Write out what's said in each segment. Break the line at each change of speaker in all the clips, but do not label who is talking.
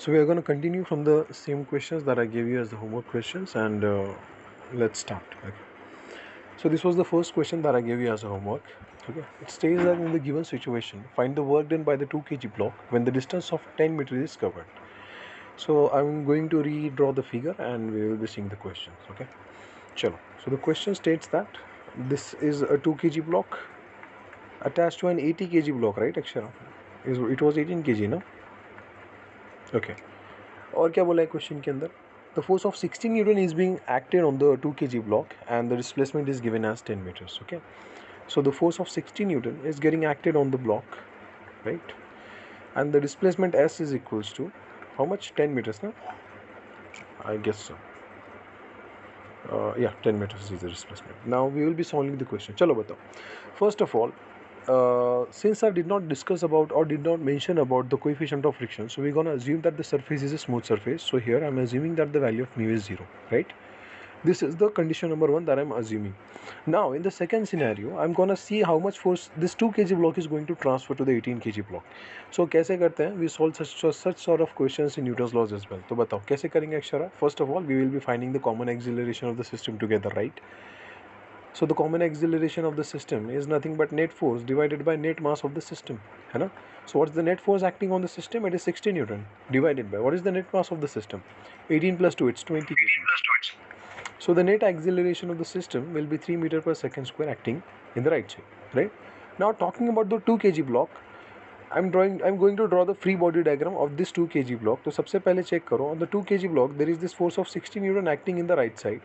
So we are going to continue from the same questions that I gave you as the homework questions, and let's start. Okay. So this was the first question that I gave you as a homework. Okay. It states that in the given situation, find the work done by the 2 kg block when the distance of 10 meters is covered. So I'm going to redraw the figure and we will be seeing the questions. Okay. Chalo. So the question states that this is a 2 kg block attached to an 80 kg block, right, Akshara? It was 18 kg, no? Okay. और क्या बोला है question के अंदर? The force of 16 Newton is being acted on the 2 kg block and the displacement is given as 10 meters. Okay. So the force of 16 Newton is getting acted on the block, right? And the displacement S is equals to how much? 10 meters, no? I guess so. Yeah, 10 meters is the displacement. Now we will be solving the question. Chalo batao. First of all, since I did not discuss about or did not mention about the coefficient of friction, so we're going to assume that the surface is a smooth surface. So here I'm assuming that the value of mu is 0, right? This is the condition number 1 that I'm assuming. Now in the second scenario, I'm gonna see how much force this 2 kg block is going to transfer to the 18 kg block. So कैसे करते हैं? We solve such sort of questions in Newton's laws as well. तो बताओ कैसे करेंगे Akshara? First of all, we will be finding the common acceleration of the system together, right? So the common acceleration of the system is nothing but net force divided by net mass of the system, है ना? So what's the net force acting on the system? It is 60 Newton divided by what is the net mass of the system? 18 plus 2, it's 20 kg. So the net acceleration of the system will be 3 meter per second square acting in the right side, right? Now talking about the 2 kg block, I'm going to draw the free body diagram of this 2 kg block. तो सबसे पहले check करो on the 2 kg block there is this force of 60 Newton acting in the right side.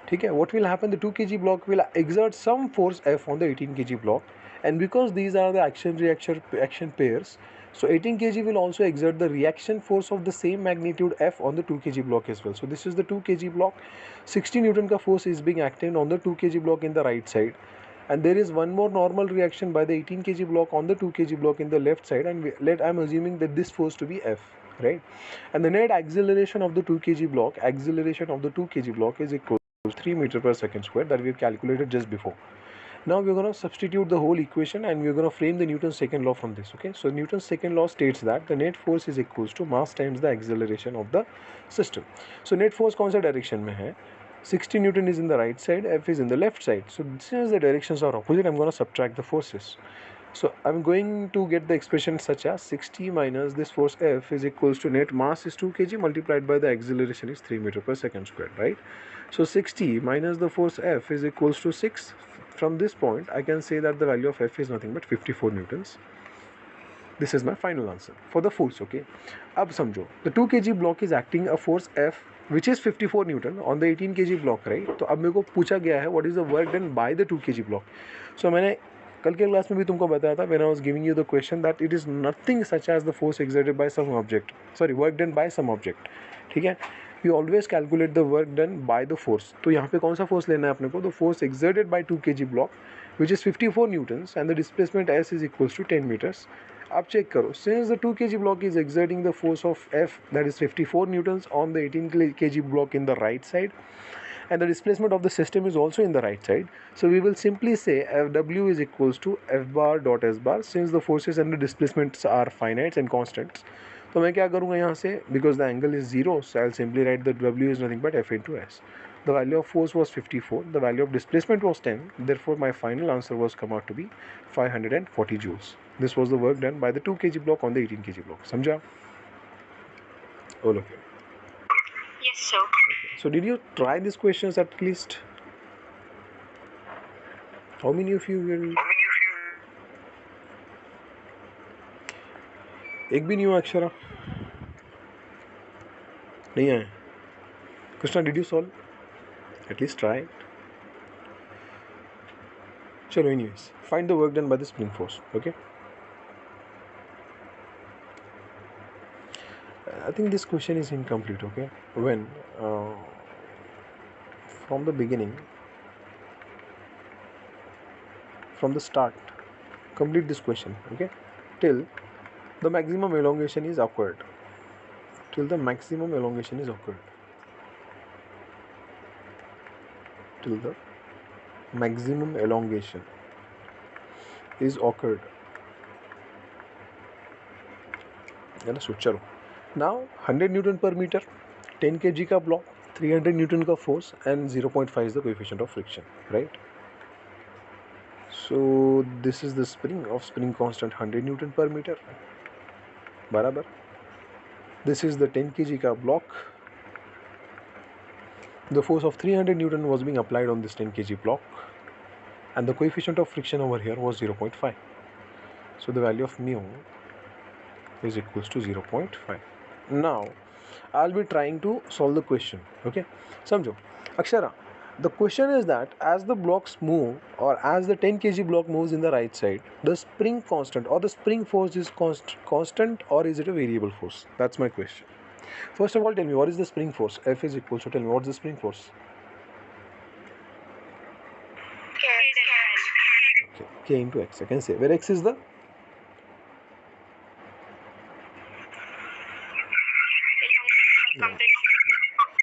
ठीक है? What will happen? The 2 kg block will exert some force F on the 18 kg block, and because these are the action pairs, so 18 kg will also exert the reaction force of the same magnitude F on the 2 kg block as well. So this is the 2 kg block. 60 Newton ka force is being acted on the 2 kg block in the right side, and there is one more normal reaction by the 18 kg block on the 2 kg block in the left side, and I'm assuming that this force to be F, right? And the net acceleration of the 2 kg block is equal 3 meter per second square that we've calculated just before. Now we're going to substitute the whole equation and we're going to frame the Newton's second law from this. Okay, so Newton's second law states that the net force is equals to mass times the acceleration of the system. So net force कौन सा direction में है? 60 Newton is in the right side, F is in the left side. So since the directions are opposite, I'm going to subtract the forces. So I'm going to get the expression such as 60 minus this force F is equals to net mass is 2 kg multiplied by the acceleration is 3 meter per second squared, right? So 60 minus the force F is equals to 6. From this point, I can say that the value of F is nothing but 54 newtons. This is my final answer for the force, okay? अब समझो, the 2 kg block is acting a force F which is 54 Newton on the 18 kg block, right? तो अब मेरे को पूछा गया है what is the work done by the 2 kg block. So मैंने कल के क्लास में भी तुमको बताया था when I was giving you the question that it is nothing such as the force exerted by some object, sorry, work done by some object, ठीक है? We always calculate the work done by the force. तो यहाँ पे कौन सा force लेना है अपने को? The force exerted by 2 kg block which is 54 newtons and the displacement S is equals to 10 meters. आप चेक करो, since the 2 kg block is exerting the force of F that is 54 newtons on the 18 kg block in the right side, and the displacement of the system is also in the right side, so we will simply say Fw is equals to F bar dot S bar since the forces and the displacements are finite and constants. तो मैं क्या करूँगा यहाँ से, because the angle is 0, so I'll simply write that W is nothing but F into S. The value of force was 54, the value of displacement was 10, therefore my final answer was come out to be 540 joules. This was the work done by the 2 kg block on the 18 kg block. समझा? All of you.
Yes, sir.
Okay. So did you try these questions at least? How many of you will? एक भी नहीं हुआ अक्षरा? नहीं आए? Krishna, did you solve? At least try it. चलो, anyways, find the work done by the spring force. Okay. I think this question is incomplete. Okay. When from the beginning, from the start, complete this question. Okay. Till the maximum elongation is occurred. Till the maximum elongation is occurred. Till the maximum elongation is occurred. है ना? चलो Now 100 Newton पर metre, 10 kg का block, 300 Newton का force and 0.5 is the coefficient of friction, right? So this is the spring constant 100 Newton पर metre बराबर. This is the 10 kg का block. The force of 300 Newton was being applied on this 10 kg block, and the coefficient of friction over here was 0.5. So the value of mu is equals to 0.5. Now I'll be trying to solve the question. Okay, समझो Akshara. The question is that as the blocks move, or as the 10 kg block moves in the right side, the spring constant or the spring force is constant, or is it a variable force? That's my question. First of all, tell me what is the spring force? F is equals to, tell me what's the spring force? Okay, K into X. I can say where X is the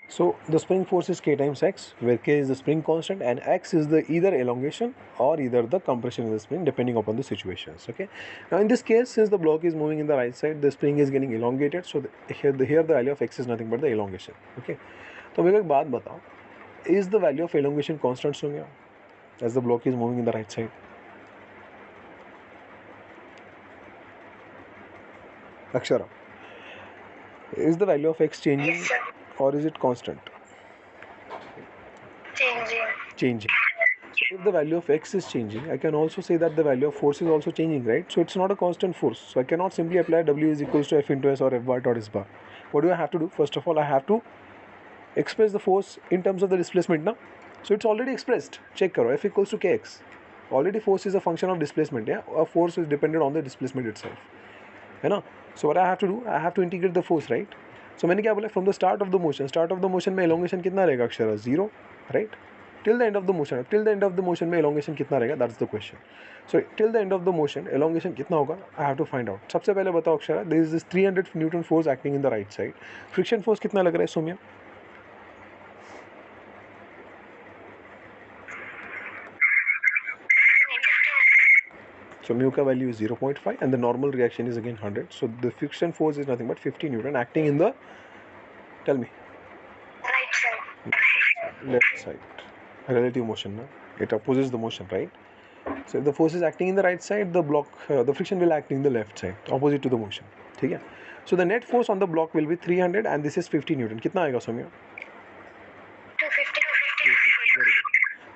so the spring force is K times X, where K is the spring constant and X is the either elongation or either the compression in the spring, depending upon the situations. Okay. Now in this case, since the block is moving in the right side, the spring is getting elongated. So here the value of X is nothing but the elongation. Okay. तो मेरे को एक बात बताओ, is the value of elongation constant Sonia as the block is moving in the right side? Akshara, is the value of X changing?
Yes, sir.
Or is it constant? Changing. So if the value of X is changing, I can also say that the value of force is also changing, right? So it's not a constant force. So I cannot simply apply W is equals to F into S or F bar dot S bar. What do I have to do? First of all, I have to express the force in terms of the displacement now. So it's already expressed. Check karo, F equals to Kx. Already force is a function of displacement. Yeah, a force is dependent on the displacement itself. है ना? So what I have to do? I have to integrate the force, right? So मैंने क्या बोला? From the start of the motion में elongation कितना रहेगा Akshara? 0, right? Till the end of the motion में elongation कितना रहेगा? That's the question. So till the end of the motion elongation कितना होगा? I have to find out. सबसे पहले बताओ Akshara, there is this 300 Newton force acting in the right side. Friction force कितना लग रहा है सोम्या? So mu का value is 0.5 and the normal reaction is again 100. So the friction force is nothing but 50 Newton acting in the, tell me,
Right side.
left side. Relative motion, na? It opposes the motion, right? So if the force is acting in the right side, the friction will act in the left side, opposite to the motion. ठीक है? So the net force on the block will be 300 and this is 50 Newton. कितना आएगा सोम्या?
250.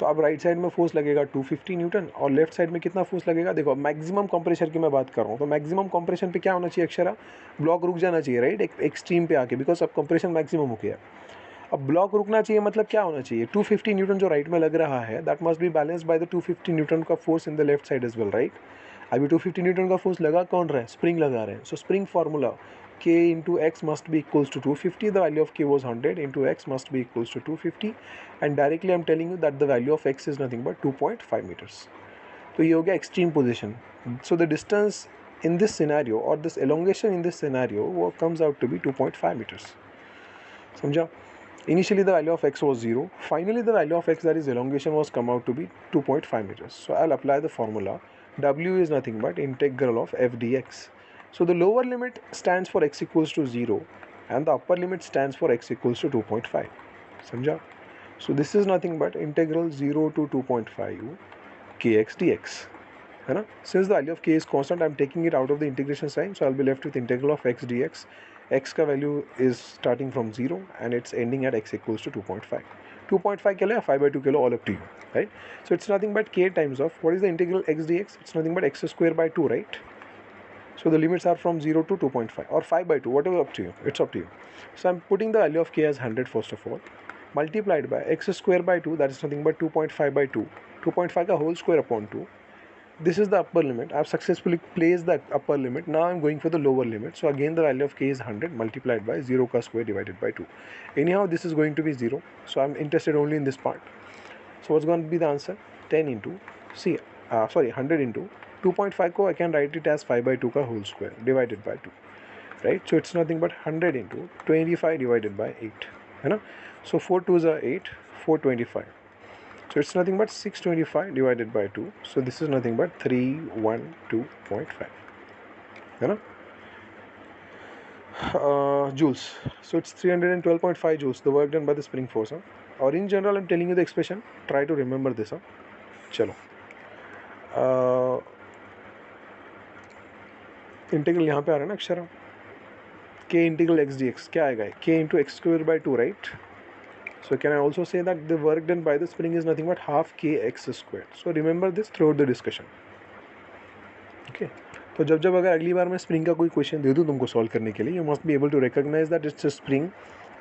तो अब right side में force लगेगा 250 Newton और left side में कितना फोर्स लगेगा? देखो मैक्सिमम कंप्रेशर की मैं बात कर रहा हूँ, तो मैक्सिमम कंप्रेशन पे क्या होना चाहिए अक्षरा? ब्लॉक रुक जाना चाहिए, राइट? एक एक्सट्रीम पे आके, बिकॉज अब कंप्रेशन मैक्सिमम हो गया. अब ब्लॉक रुकना चाहिए मतलब क्या होना चाहिए? 250 न्यूटन जो राइट में लग रहा है, that must be balanced by the 250 newton का force in the left side as well, right? अभी 250 न्यूटन का फोर्स लगा कौन रहा है? स्प्रिंग लगा रहे हैं. सो spring formula K into X must be equals to 250. The value of K was 100 into X must be equals to 250, and directly I'm telling you that the value of X is nothing but 2.5 meters. तो ये हो गया extreme position. So the distance in this scenario, or this elongation in this scenario, comes out to be 2.5 meters. समझा? Initially the value of X was 0. Finally the value of X, that is elongation, was come out to be 2.5 meters. So I'll apply the formula. W is nothing but integral of f dx. So the lower limit stands for x equals to 0 and the upper limit stands for x equals to 2.5. समझा? So this is nothing but integral 0 to 2.5 kx dx. है ना? Since the value of k is constant, I am taking it out of the integration sign, so I'll be left with integral of x dx. X का value is starting from 0 and it's ending at x equals to 2.5. 2.5 के लिए 5/2 के लिए, all up to you, right? So it's nothing but k times of, what is the integral x dx? It's nothing but x square by 2, right? So the limits are from 0 to 2.5 or 5/2, whatever, up to you. It's up to you. So I'm putting the value of k as 100 first of all, multiplied by x square by 2, that is nothing but 2.5 by 2. 2.5 का whole square upon 2. This is the upper limit. I've successfully placed the upper limit. Now I'm going for the lower limit. So again the value of k is 100 multiplied by 0 ka square divided by 2. Anyhow this is going to be 0. So I'm interested only in this part. So what's going to be the answer? 10 into, 100 into 2.5 ko I can write it as 5/2 ka whole square divided by 2, right? So it's nothing but 100 into 25 divided by 8, है ना? So 4 2s are 8, 425. So it's nothing but 625 divided by 2. So this is nothing but 312.5, है ना? joules. So it's 312.5 joules, the work done by the spring force. Or in general, I'm telling you the expression. Try to remember this. चलो. Integral यहाँ पे आ रहा है ना अक्षर, k integral x dx क्या आएगा, k into x square by 2, right? So can I also say that the work done by the spring is nothing but half kx squared? So remember this throughout the discussion. Okay. तो जब अगर अगली बार मैं spring का कोई question दे दूँ तुमको solve करने के लिए, you must be able to recognise that it's a spring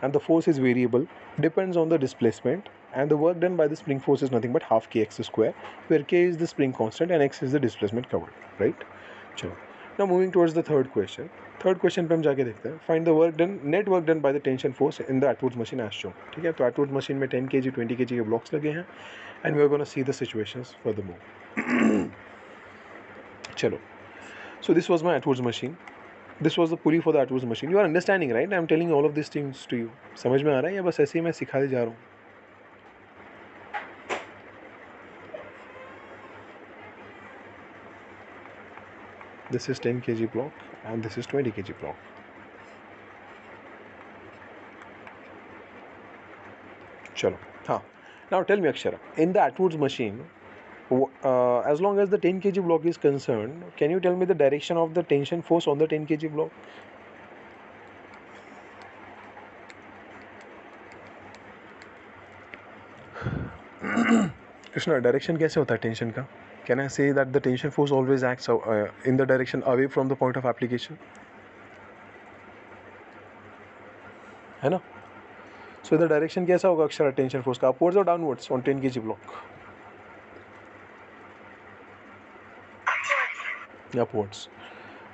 and the force is variable, depends on the displacement, and the work done by the spring force is nothing but half kx square, where k is the spring constant and x is the displacement covered, right? चलो, now moving towards the third question. Third question पे हम जाके देखते हैं. Find the work done, net work done by the tension force in the Atwood's machine as shown. ठीक है, तो एटवुड्स machine में 10 kg 20 kg के ब्लॉक्स लगे हैं, and we are gonna see the situations for the move. चलो, so this was my Atwood's machine. This was the pulley for the Atwood's machine. You are understanding, right? I am telling all of these things to you. समझ में आ रहा है या बस ऐसे ही मैं सिखाते जा रहा हूँ? This is 10 kg block and this is 20 kg block. चलो, हाँ. Now tell me, Akshara, in the Atwood's machine, as long as the 10 kg block is concerned, can you tell me the direction of the tension force on the 10 kg block? Krishna, direction कैसे होता है tension का? Can I say that the tension force always acts in the direction away from the point of application? है ना? So the direction कैसा होगा Akshara tension force का? Upwards or downwards on 10 kg block? Upwards.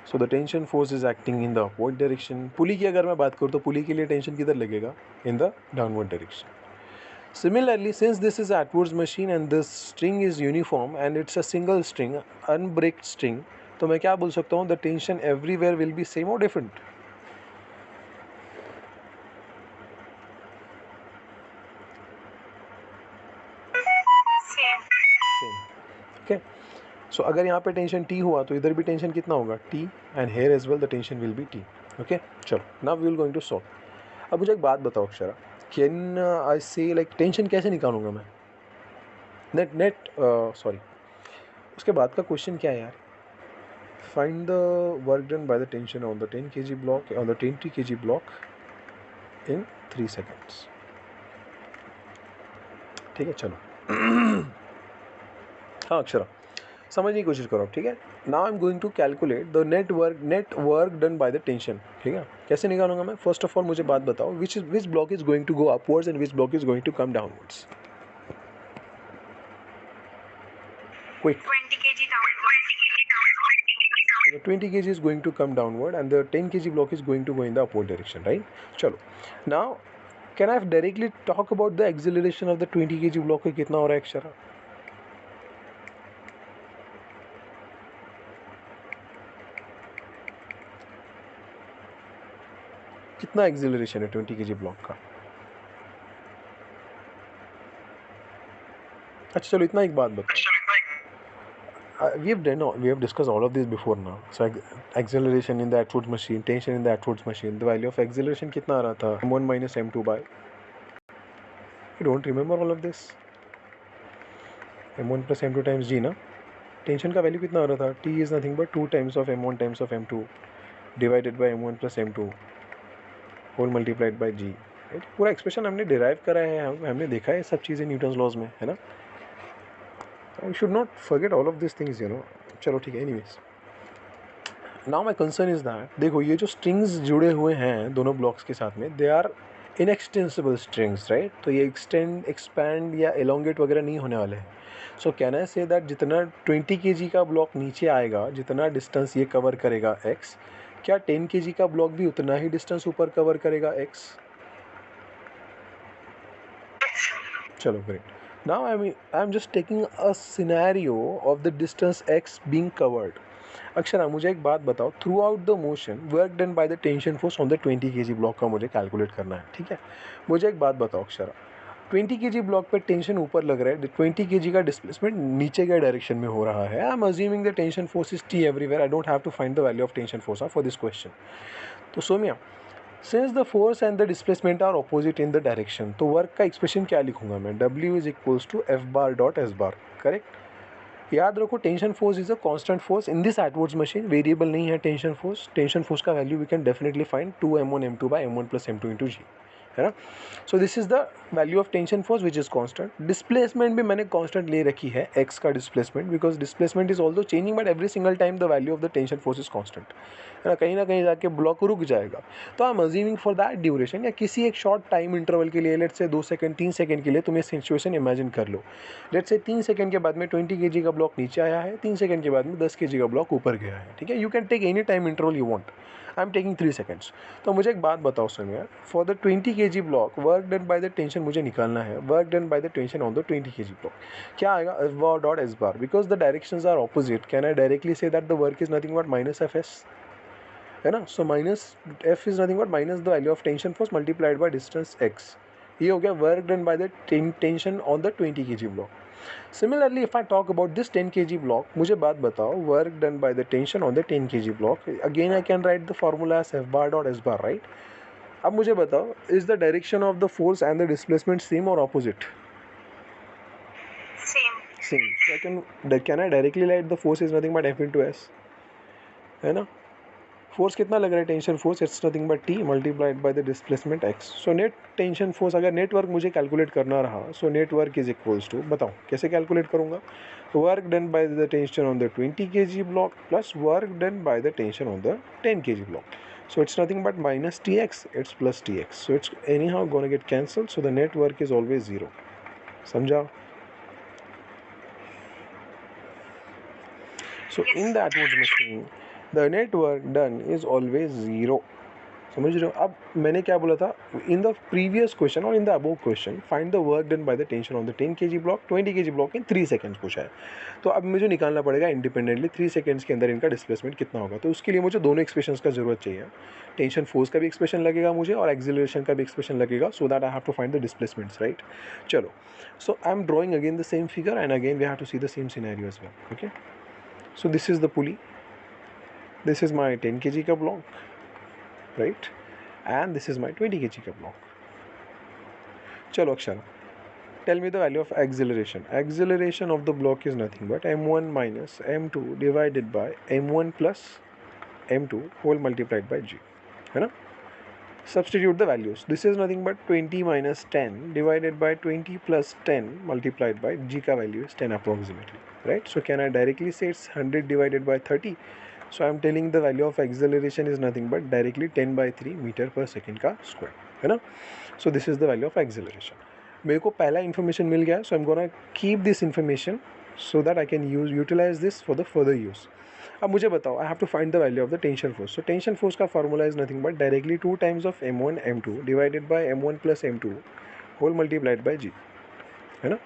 So the tension force is acting in the upward direction. पुली की अगर मैं बात करूँ तो पुली के लिए टेंशन किधर लगेगा? In the downward direction. Similarly, since this is Atwood's machine and this string is uniform and it's a single string, unbreaked string, तो मैं क्या बोल सकता हूँ? The tension everywhere will be same or different? Same. Okay. So अगर यहाँ पे tension T हुआ तो इधर भी टेंशन कितना होगा? T, and here as well the tension will be T. Okay. चलो. Now we will going to solve. अब मुझे एक बात बताओ Akshara. Can I say like tension कैसे निकालूंगा मैं? Sorry. उसके बाद का क्वेश्चन क्या है यार? Find the work done by the tension on the 10 kg block on the 20 kg block in 3 seconds. ठीक है, चलो. हाँ अक्षरा, समझने की कोशिश करो, ठीक है. Now I am going to calculate the net work done by the tension. ठीक है, कैसे निकालूंगा मैं? फर्स्ट ऑफ ऑल मुझे बात बताओ, which block is going to go upwards and which block is going to come downwards? Quick.
20 kg down.
The 20 kg is going to come downward and the 10 kg block is going to go in the upward direction, right? चलो. Now, can I directly talk about the acceleration of the 20 kg block? का कितना हो रहा है अक्षरा? कितना acceleration है 20 kg block का? अच्छा चलो, इतना एक बात बताओ. We have discussed all of this before now. So acceleration in the Atwood's machine, tension in the Atwood's machine. The value of acceleration कितना आ रहा था? m1 minus m2 by. You don't remember all of this? m1 plus m2 times g ना? Tension का value कितना आ रहा था? T is nothing but 2 times of m1 times of m2 divided by m1 plus m2 whole multiplied by g. Right? पूरा expression हमने derive करा है, हमने देखा है सब चीज़ें न्यूटन्स लॉज में, है ना? I should not forget all of these things, you know. चलो ठीक है, anyways. Now my concern is that देखो ये जो strings जुड़े हुए हैं दोनों blocks के साथ में, they are inextensible strings, right? तो ये extend, expand या elongate वगैरह नहीं होने वाले हैं. So can I say that जितना 20 kg का block नीचे आएगा, जितना distance ये cover करेगा x, क्या 10 kg का block भी उतना ही distance ऊपर cover करेगा x? चलो great. Now I'm just taking a scenario of the distance x being covered. Akshara मुझे एक बात बताओ, throughout the motion work done by the tension force on the 20 kg block का मुझे कैलकुलेट करना है, ठीक है? मुझे एक बात बताओ अक्षरा, 20 kg ब्लॉक पे टेंशन ऊपर लग रहा है, 20 kg का डिस्प्लेसमेंट नीचे के डायरेक्शन में हो रहा है. I am assuming the tension force is T everywhere. I don't have to find the value of tension force for this question. तो Saumya, since the force and the displacement are opposite in the direction, तो work का expression क्या लिखूंगा मैं? W is equals to F bar dot S bar. Correct. याद रखो, tension force is a constant force in this Atwood's machine. Variable नहीं है tension force. Tension force का value we can definitely find 2m1 m2 by m1 plus m2 into g, है ना. So this is the value of tension force which is constant. Displacement भी मैंने constant ले रखी है, x का displacement, because displacement is also changing but every single time the value of the tension force is constant, है ना कहीं जाके ब्लॉक रुक जाएगा. तो I am assuming for that duration या किसी एक शॉर्ट टाइम इंटरवल के लिए, लेट से 2 सेकंड 3 सेकंड के लिए तुम ये सिचुएशन इमेजिन कर लो. लेट से 3 सेकंड के बाद में 20 kg का ब्लॉक नीचे आया है, 3 सेकंड के बाद में 10 kg का ब्लॉक ऊपर गया है. ठीक है, you can take any time interval you want. I am taking 3 seconds. तो मुझे एक बात बताओ समय, for the 20 kg block work done by the tension मुझे निकालना है. Work done by the tension on the 20 kg block क्या आएगा? F bar dot S bar. Because the directions are opposite, can I directly say that the work is nothing but minus F S, है ना. So minus F is nothing but minus the value of tension force multiplied by distance x. ये हो गया work done by the tension on the 20 kg block. Similarly, if I talk about this 10 kg block, मुझे बात बताओ, work done by the tension on the 10 kg block. Again, I can write the formula as F bar dot S bar, right? अब मुझे बताओ, is the direction of the force and the displacement same or opposite?
Same.
Same. So can I directly write the force is nothing but F into S, है ना. Force कितना लग रहा है? Tension force it's nothing but T multiplied by the displacement X. So net tension force, अगर net work मुझे calculate करना रहा, so net work is equals to, बताओ कैसे कैलकुलेट करूँगा? Work done by the tension on the 20 kg block plus work done by the tension on the 10 kg block. So it's nothing but minus tx, it's plus tx. So it's anyhow going to get cancelled. So the net work is always 0. समझा? So
Yes.
in the Atwood's machine, the net work done is always 0. समझ रहे हो? अब मैंने क्या बोला था? In the previous question और in the above question find the work done by the tension on the 10 kg block 20 kg block in 3 seconds पूछा है. तो अब मुझे निकालना पड़ेगा इंडिपेंडेंटली 3 सेकंड्स के अंदर इनका डिस्प्लेसमेंट कितना होगा. तो उसके लिए मुझे दोनों एक्सप्रेशंस का जरूरत चाहिए. टेंशन फोर्स का भी एक्सप्रेशन लगेगा मुझे और एक्सिलरेशन का भी एक्सप्रेशन लगेगा, so that I have to find the displacements, right. चलो, so I am drawing again the same figure and again we have to see the same scenario as well. Okay, so this is the pulley, this is my 10 kg का block, right, and this is my 20 kg का block. चलो Akshara, tell me the value of acceleration. Acceleration of the block is nothing but m1 minus m2 divided by m1 plus m2 whole multiplied by g, है ना. Substitute the values. This is nothing but 20 minus 10 divided by 20 plus 10 multiplied by g का value is 10 approximately, right. So can I directly say it's 100 divided by 30? So I am telling the value of acceleration is nothing but directly 10 by 3 metre पर second का square, है ना. So this is the value of acceleration. मेरे को पहला information मिल गया, so I'm gonna keep this information so that I can utilize this for the further use. अब मुझे बताओ, I have to find the value of the tension force. So tension force का formula is nothing but directly 2 times of m1 m2 divided by m1 plus m2 whole multiplied by g, है ना.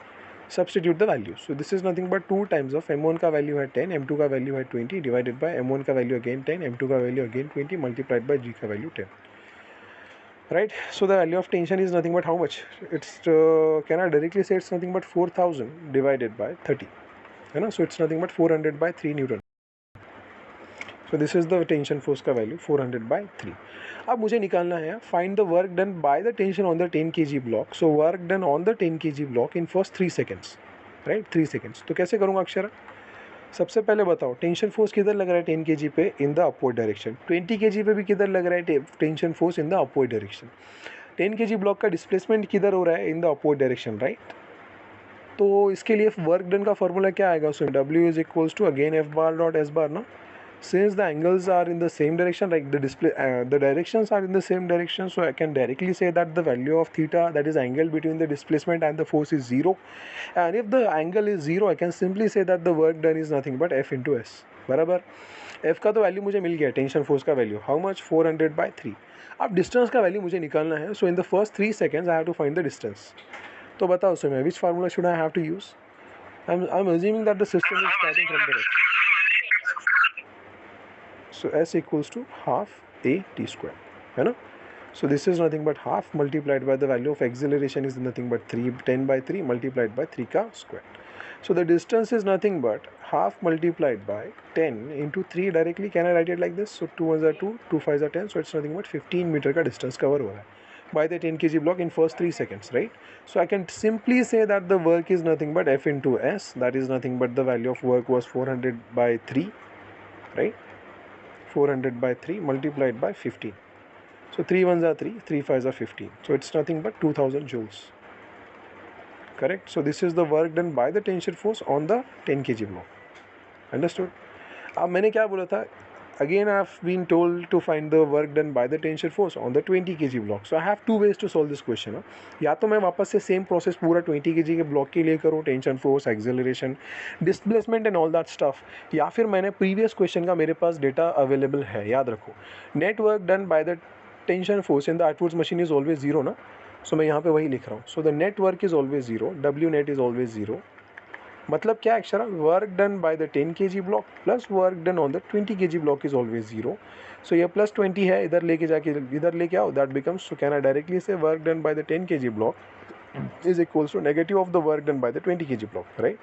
Substitute the value. So this is nothing but 2 times of m1 का value है 10, m2 का value है 20 divided by m1 का value again 10, m2 का value again 20 multiplied by g का value 10. Right? So the value of tension is nothing but how much? It's can I directly say it's nothing but 4000 divided by 30, है ना. So it's nothing but 400 by 3 Newton. So this is the tension force का value 400 by 3. अब मुझे निकालना है find the work done by the tension on the 10 kg block. So work done on the 10 kg block in first 3 seconds, right. 3 seconds. तो कैसे करूँगा अक्षरा? सबसे पहले बताओ टेंशन फोर्स किधर लग रहा है 10 kg पे? In the upward direction. 20 kg पे भी किधर लग रहा है tension force? In the upward direction. 10 kg block का डिस्प्लेसमेंट किधर हो रहा है? In the upward direction, right. तो इसके लिए वर्क डन का फॉर्मूला क्या आएगा? So W is equals to again F bar dot S bar ना. Since the angles are in the same direction, like the directions are in the same direction, so I can directly say that the value of theta, that is angle between the displacement and the force, is 0. And if the angle is 0, I can simply say that the work done is nothing but F into S. बराबर. F का तो value मुझे मिल गया, tension force का value how much? 400 by 3. अब distance का value मुझे निकालना है. So in the first 3 seconds I have to find the distance. तो बताओ सो मैं which formula should I have to use? I am assuming that the system is starting from the left. So S equals to half a t square, है ना. So this is nothing but half multiplied by the value of acceleration is nothing but 10 by 3 multiplied by 3 ka square. So the distance is nothing but half multiplied by 10 into 3 directly. Can I write it like this? So 2 ones are 2, 2 5s are 10. So it's nothing but 15 meter ka distance cover ho raha hai by the 10 kg block in first 3 seconds, right? So I can simply say that the work is nothing but F into S. That is nothing but the value of work was 400 by 3, right? 400 by 3 multiplied by 15. So 3 ones are 3, 3 5s are 15. So it's nothing but 2000 joules. Correct? So this is the work done by the tensile force on the 10 kg block. Understood? अब मैंने क्या बोला था? Again I have been told to find the work done by the tensile force on the 20 kg block. So I have two ways to solve this question. या तो मैं वापस से सेम प्रोसेस पूरा 20 kg के ब्लॉक के लिए करूँ, tension force, acceleration, displacement and all that stuff, या फिर मैंने प्रीवियस क्वेश्चन का मेरे पास डेटा अवेलेबल है. याद रखो, net work done by the tension force in the outwards machine is always zero ना. सो मैं यहाँ पे वही लिख रहा हूँ. So the net work is always zero, W net is always zero. मतलब क्या Akshara? Work done by the 10 kg block plus work done on the 20 kg block is always zero. So ये प्लस 20 है, इधर लेके जाके इधर लेके आओ, that becomes, so can I directly से work done by the 10 kg block is equals to negative of the work done by the 20 kg block, right?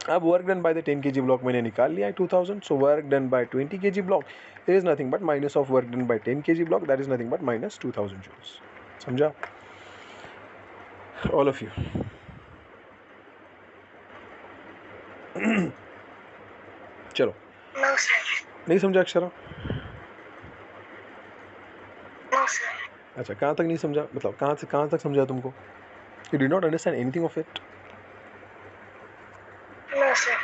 अब work done by the 10 kg block मैंने निकाल लिया है 2000. So work done by 20 kg block is nothing but minus of work done by 10 kg block, that is nothing but minus 2000 joules. समझा all of you? चलो.
No, sir.
नहीं समझा Akshara?
No, sir.
अच्छा, कहाँ तक नहीं समझा? मतलब कहाँ तक समझा तुमको? You did not understand anything of it?
No, sir.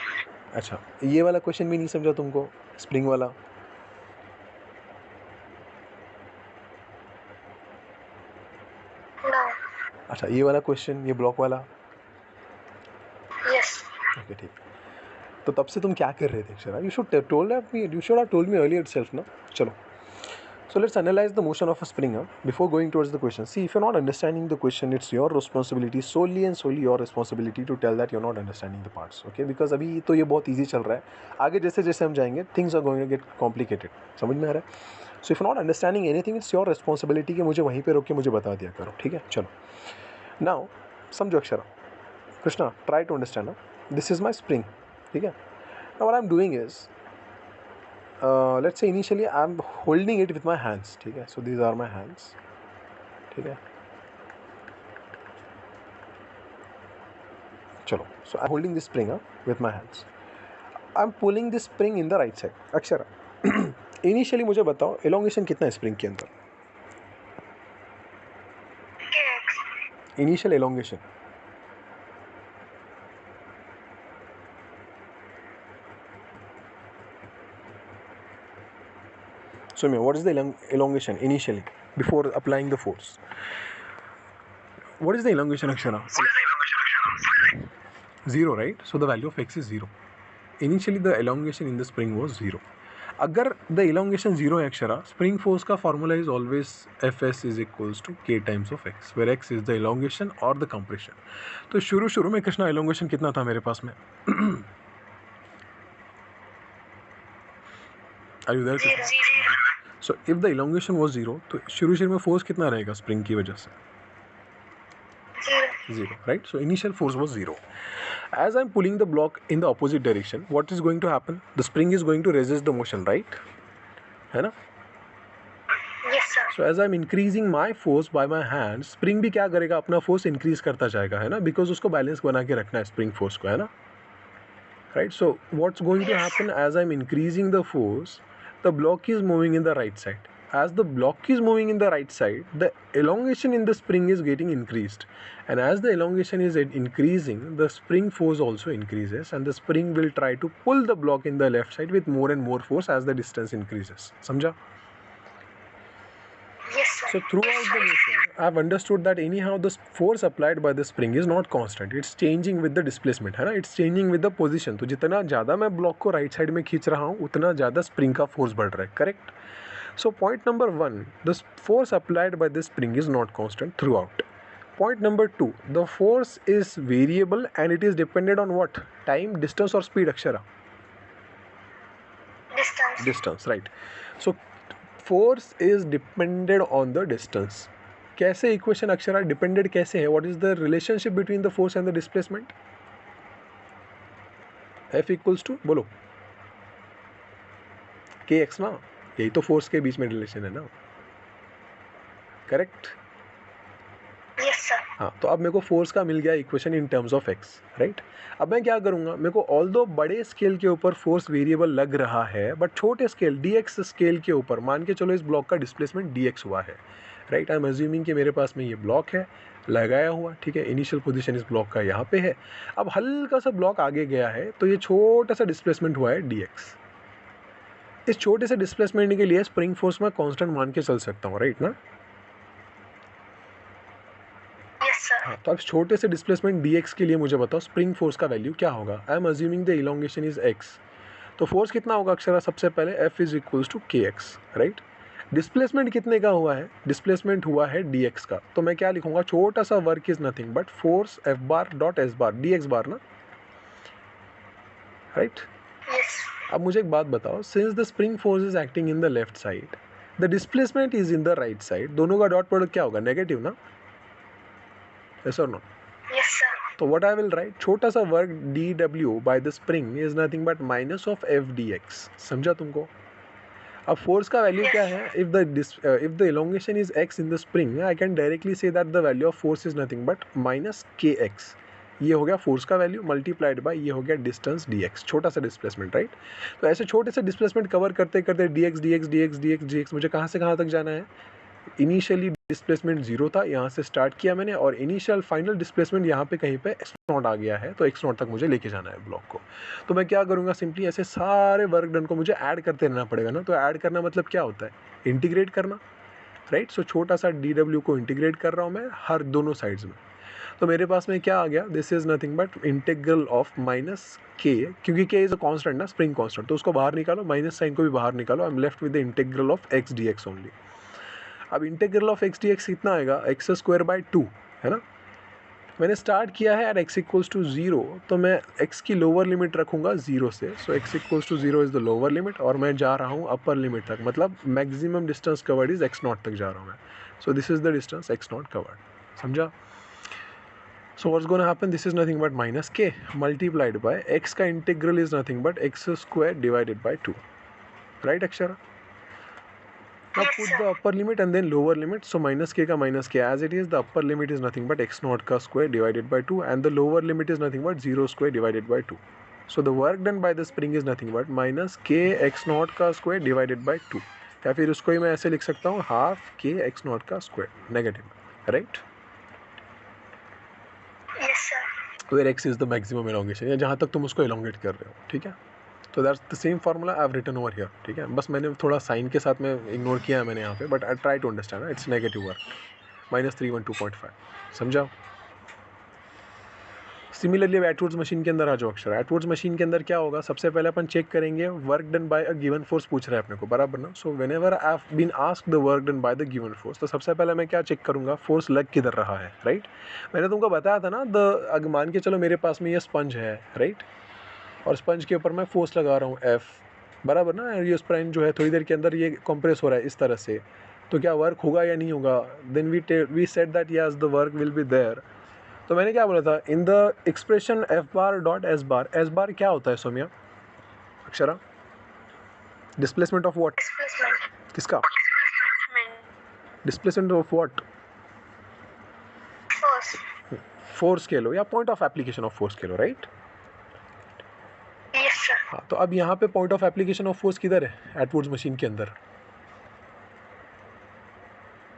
अच्छा, ये वाला क्वेश्चन भी नहीं समझा तुमको, स्प्रिंग वाला?
No.
अच्छा, ये वाला क्वेश्चन, ये ब्लॉक वाला?
Yes.
ओके, ठीक. तो तब से तुम क्या कर रहे थे Akshara? You should have told me earlier itself ना. चलो. So let's analyze the motion of a spring before going towards the question. See, if you're not understanding the question, it's your responsibility, solely and solely your responsibility to tell that you're not understanding the parts. Okay? Because अभी तो ये बहुत easy चल रहा है. आगे जैसे जैसे हम जाएंगे, things are going to get complicated. समझ में आ रहा है? So if you're not understanding anything, it's your responsibility कि मुझे वहीं पे रोक के मुझे बता दिया करो. ठीक है? चलो. Now समझो Akshara. Krishna, try to understand. This is my spring. ठीक है? Now what I'm doing is, let's say initially I'm holding it with my hands. ठीक है? So these are my hands. ठीक है? चलो. So I'm holding this spring with my hands. I'm pulling this spring in the right side. Akshara, initially मुझे बताओ elongation कितना है spring के अंदर?
Kx.
Initial elongation. So what is the elongation initially before applying the force? What is the elongation Akshara? Zero, right? So the value of x is 0. Initially the elongation in the spring was 0. अगर the elongation 0 है Akshara, spring force का formula is always Fs is equals to k times of x, where x is the elongation or the compression. तो शुरू में Krishna elongation कितना था मेरे पास में? Are you there?
Zero.
So if the elongation was 0, तो शुरू में force कितना रहेगा spring की वजह से?
Zero.
0, right? So initial force was 0. As I'm pulling the block in the opposite direction, what is going to happen? The spring is going to resist the motion, right? है ना?
Yes, sir.
So as I'm increasing my force by my hand, spring भी क्या करेगा? अपना force increase करता जाएगा, है ना? Because उसको balance बना के रखना है spring force को, है ना? Right? So what's going to happen as I'm increasing the force? The block is moving in the right side. As the block is moving in the right side, the elongation in the spring is getting increased. And as the elongation is increasing, the spring force also increases, and the spring will try to pull the block in the left side with more and more force as the distance increases. Samjha?
Yes, sir.
So throughout the motion, I have understood that anyhow the force applied by the spring is not constant. It's changing with the displacement, है ना? It's changing with the position. तो जितना ज़्यादा मैं block को right side में खींच रहा हूँ, उतना ज़्यादा स्प्रिंग का फोर्स बढ़ रहा है. Correct? So point number 1, the force applied by this spring is not constant throughout. Point number 2, the force is variable and it is dependent on what? Time, distance or speed, Akshara?
Distance.
Distance, right? So force is depended on the distance. कैसे equation Akshara depended कैसे है? What is the relationship between the force and the displacement? F equals to बोलो kx ना, यही तो force के बीच में relation है ना, करेक्ट?
Yes, sir.
हाँ, तो अब मेरे को फोर्स का मिल गया equation in terms of x, right? अब मैं क्या करूँगा, मेरे को ऑल्दो बड़े स्केल के ऊपर फोर्स वेरिएबल लग रहा है, बट छोटे स्केल dx स्केल के ऊपर मान के चलो इस ब्लॉक का डिस्प्लेसमेंट dx हुआ है, राइट? आई एम अज्यूमिंग कि मेरे पास में ये ब्लॉक है लगाया हुआ, ठीक है? इनिशियल पोजीशन इस ब्लॉक का यहाँ पे है. अब हल्का सा ब्लॉक आगे गया है तो ये छोटा सा डिस्प्लेसमेंट हुआ है dx. इस छोटे से डिस्प्लेसमेंट के लिए स्प्रिंग फोर्स में कांस्टेंट मान के चल सकता हूँ, राइट ना?
Yes, sir.
हाँ, तो अब छोटे से डिस्प्लेसमेंट dx के लिए मुझे बताओ स्प्रिंग फोर्स का वैल्यू क्या होगा? I am assuming the elongation is x. तो फोर्स कितना होगा अक्षरा? सबसे पहले F is equals to kx, right? Displacement कितने का हुआ है? डिस्प्लेसमेंट हुआ है dx का. तो मैं क्या लिखूंगा? छोटा सा work is nothing but force F bar dot S bar dx बार ना, राइट?
Yes.
अब मुझे एक बात बताओ, since the spring force is acting in the left side, the displacement is in the right side, दोनों का डॉट प्रोडक्ट क्या होगा? नेगेटिव ना? Yes or no?
Yes, sir.
तो what I will write, छोटा सा work dw by the spring is nothing but minus of f dx. समझा तुमको? अब फोर्स का वैल्यू क्या है? if the elongation is x in the spring, I can directly say that the value of force is nothing but minus kx. ये हो गया force का वैल्यू मल्टीप्लाइड बाय ये हो गया डिस्टेंस dx, छोटा सा डिस्प्लेसमेंट, राइट? तो ऐसे छोटे से डिस्प्लेसमेंट कवर करते करते dx मुझे कहाँ से कहाँ तक जाना है? इनिशियली डिस्प्लेसमेंट जीरो था, यहाँ से स्टार्ट किया मैंने, और इनिशियल फाइनल डिस्प्लेसमेंट यहाँ पे कहीं पे एक्स नॉट आ गया है, तो एक्स नॉट तक मुझे लेके जाना है ब्लॉक को. तो मैं क्या करूँगा? सिंपली ऐसे सारे वर्क डन को मुझे ऐड करते रहना पड़ेगा ना. तो ऐड करना मतलब क्या होता है? इंटीग्रेट करना, राइट? सो छोटा सा dw को इंटीग्रेट कर रहा हूँ मैं हर दोनों साइड्स में. तो मेरे पास में क्या आ गया? This is nothing but integral of minus k, क्योंकि k इज अ कांस्टेंट ना, स्प्रिंग कांस्टेंट, तो उसको बाहर निकालो, माइनस साइन को भी बाहर निकालो. I am left with the integral of x dx only. अब इंटीग्रल ऑफ x dx कितना आएगा? एक्स स्क्वायर बाई 2, है ना? मैंने स्टार्ट किया है एट x इक्वल्स टू 0, तो मैं x की लोअर लिमिट रखूँगा 0 से. So x equals to 0 is the lower limit, और मैं जा रहा हूँ अपर लिमिट तक, मतलब maximum distance covered is x naught तक जा रहा हूँ मैं. So this is the distance x naught covered. समझा? So what's gonna happen? This is nothing but minus k multiplied by x का integral is nothing but x square divided by 2, right Akshara? Now
Yes,
put
sir.
the upper limit and then lower limit. So minus k का minus k as it is. The upper limit is nothing but x naught का square divided by 2, and the lower limit is nothing but 0 square divided by 2. So the work done by the spring is nothing but minus k x naught का square divided by 2. या फिर उसको ही मैं ऐसे लिख सकता हूँ half k x naught का square, negative, right?
Yes, sir.
Where x is the maximum elongation, या जहाँ तक तुम उसको elongate कर रहे हो, ठीक है? तो that's the same formula I have written over here, ठीक है? बस मैंने थोड़ा साइन के साथ में इग्नोर किया है मैंने यहाँ पे, but I try to understand. It's negative work, -312.5. समझा? सिमिलरली अब एटवुड्स मशीन के अंदर आ जाओ अक्षर. एटवुड्स मशीन के अंदर क्या होगा? सबसे पहले अपन चेक करेंगे work done by a given force पूछ रहा है अपने को, बराबर ना? So whenever I have been asked the work done by the given force, तो सबसे पहले मैं क्या चेक करूंगा? फोर्स लग किधर रहा है, राइट? मैंने तुमको बताया था ना, द मान के चलो मेरे पास में ये स्पंज है, राइट? और स्पंज के ऊपर मैं फोर्स लगा रहा हूँ F, बराबर ना? ये स्पंज जो है थोड़ी देर के अंदर ये कंप्रेस हो रहा है इस तरह से, तो क्या वर्क होगा या नहीं होगा? Then we said that yes the work will be there. तो मैंने क्या बोला था? In the expression F bar dot S bar, S bar क्या होता है Saumya Akshara? Displacement of what?
Displacement.
किसका?
Displacement.
Displacement of what?
Force.
Force के लो, या point of application of force के लो, राइट?
Yes, sir.
हाँ, तो अब यहाँ पे point of application of force किधर है एटवुड्स मशीन के अंदर?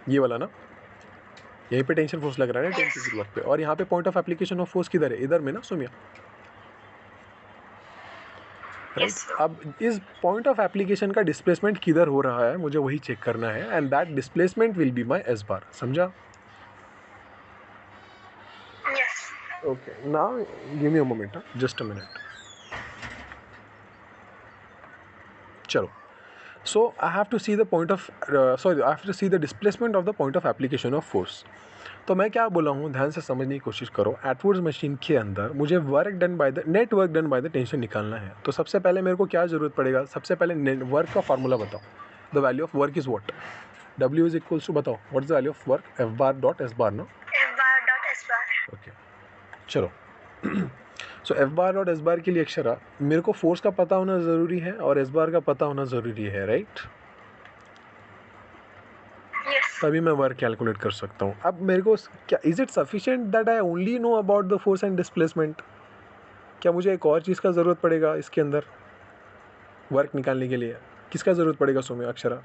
ये वाला ना, यहीं पे टेंशन फोर्स लग रहा है ना टेंशन वर्क पे, और यहाँ पे point of application of force किधर है? इधर में ना सौम्या, राइट?
Yes, sir.
अब इस पॉइंट ऑफ एप्लीकेशन का डिस्प्लेसमेंट किधर हो रहा है मुझे वही चेक करना है, and that displacement will be my S bar. समझा?
Yes.
Okay, now give me a moment, just a minute. चलो, so I have to see the point of I have to see the displacement of the point of application of force. तो मैं क्या बोला हूँ, ध्यान से समझने की कोशिश करो. एटवुड्स मशीन के अंदर मुझे work done by the net work done by the tension निकालना है. तो सबसे पहले मेरे को क्या ज़रूरत पड़ेगा? सबसे पहले नेट वर्क का फार्मूला बताओ. The value of work is what? W is equals to, बताओ what is the value of work? F bar dot S bar, no?
F bar dot S bar.
Okay चलो सो F bar dot S bar के लिए अक्षरा मेरे को force का पता होना ज़रूरी है और S bar का पता होना ज़रूरी है, राइट?
Yes.
तभी मैं वर्क कैलकुलेट कर सकता हूँ. अब मेरे को क्या, is it sufficient that I only know about the force and displacement? क्या मुझे एक और चीज़ का ज़रूरत पड़ेगा इसके अंदर वर्क निकालने के लिए? किसका ज़रूरत पड़ेगा Saumya, Akshara,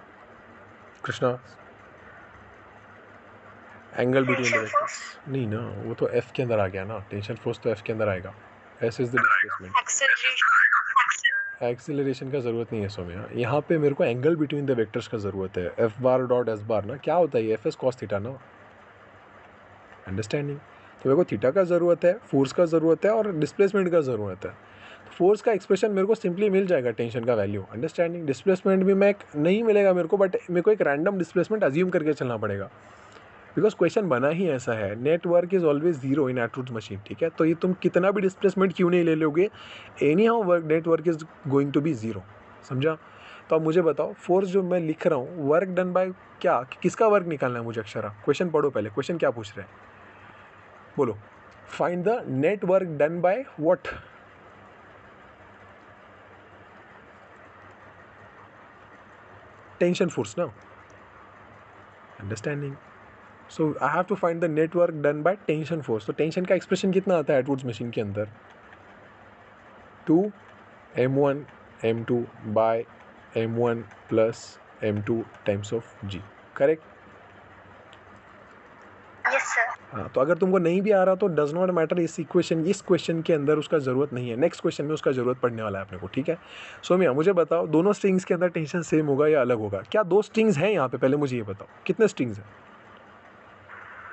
Krishna? Angle between the
Tension
vectors?
force.
नहीं ना, वो तो F के अंदर आ गया ना. टेंशन फोर्स तो F के अंदर आएगा. S is the displacement.
Acceleration.
Acceleration का ज़रूरत नहीं है सौम्या. यहाँ पे मेरे को एंगल बिटवीन द वेक्टर्स का ज़रूरत है. F bar dot S bar ना क्या होता है? F S cos थीटा ना. अंडरस्टैंडिंग? तो मेरे को थीटा का ज़रूरत है, फोर्स का ज़रूरत है और डिस्प्लेसमेंट का ज़रूरत है. फोर्स का एक्सप्रेशन मेरे को सिंपली मिल जाएगा, टेंशन का वैल्यू. अंडरस्टैंडिंग? डिस्प्लेसमेंट भी मैं नहीं मिलेगा मेरे को, बट मेरे को एक रैंडम डिस्प्लेसमेंट अज्यूम करके चलना पड़ेगा, बिकॉज क्वेश्चन बना ही ऐसा है. Net work is always zero in एट्रूथ मशीन. ठीक है, तो ये तुम कितना भी डिस्प्लेसमेंट क्यों नहीं ले लोगे, anyhow work net work is going to be zero. समझा? तो अब मुझे बताओ, फोर्स जो मैं लिख रहा हूँ वर्क डन बाय क्या, किसका वर्क निकालना है मुझे? अक्षरा क्वेश्चन पढ़ो पहले. क्वेश्चन क्या पूछ रहे हैं, बोलो. Find the net work done by what? Tension force ना. Understanding? So I have to find the net work done by tension force. तो टेंशन का एक्सप्रेशन कितना आता है एटवुड्स मशीन के अंदर? 2m1 m2 by m1 plus m2 times of g. Correct?
Yes, sir.
हाँ, तो अगर तुमको नहीं भी आ रहा तो डज नॉट मैटर. इस क्वेश्चन के अंदर उसका ज़रूरत नहीं है. नेक्स्ट क्वेश्चन में उसका ज़रूरत पड़ने वाला है अपने को. ठीक है सौम्या, मुझे बताओ दोनों स्ट्रिंग्स के अंदर टेंशन सेम होगा या अलग होगा? क्या दो स्ट्रिंग्स हैं यहाँ पे? पहले मुझे ये बताओ कितने स्ट्रिंग्स हैं?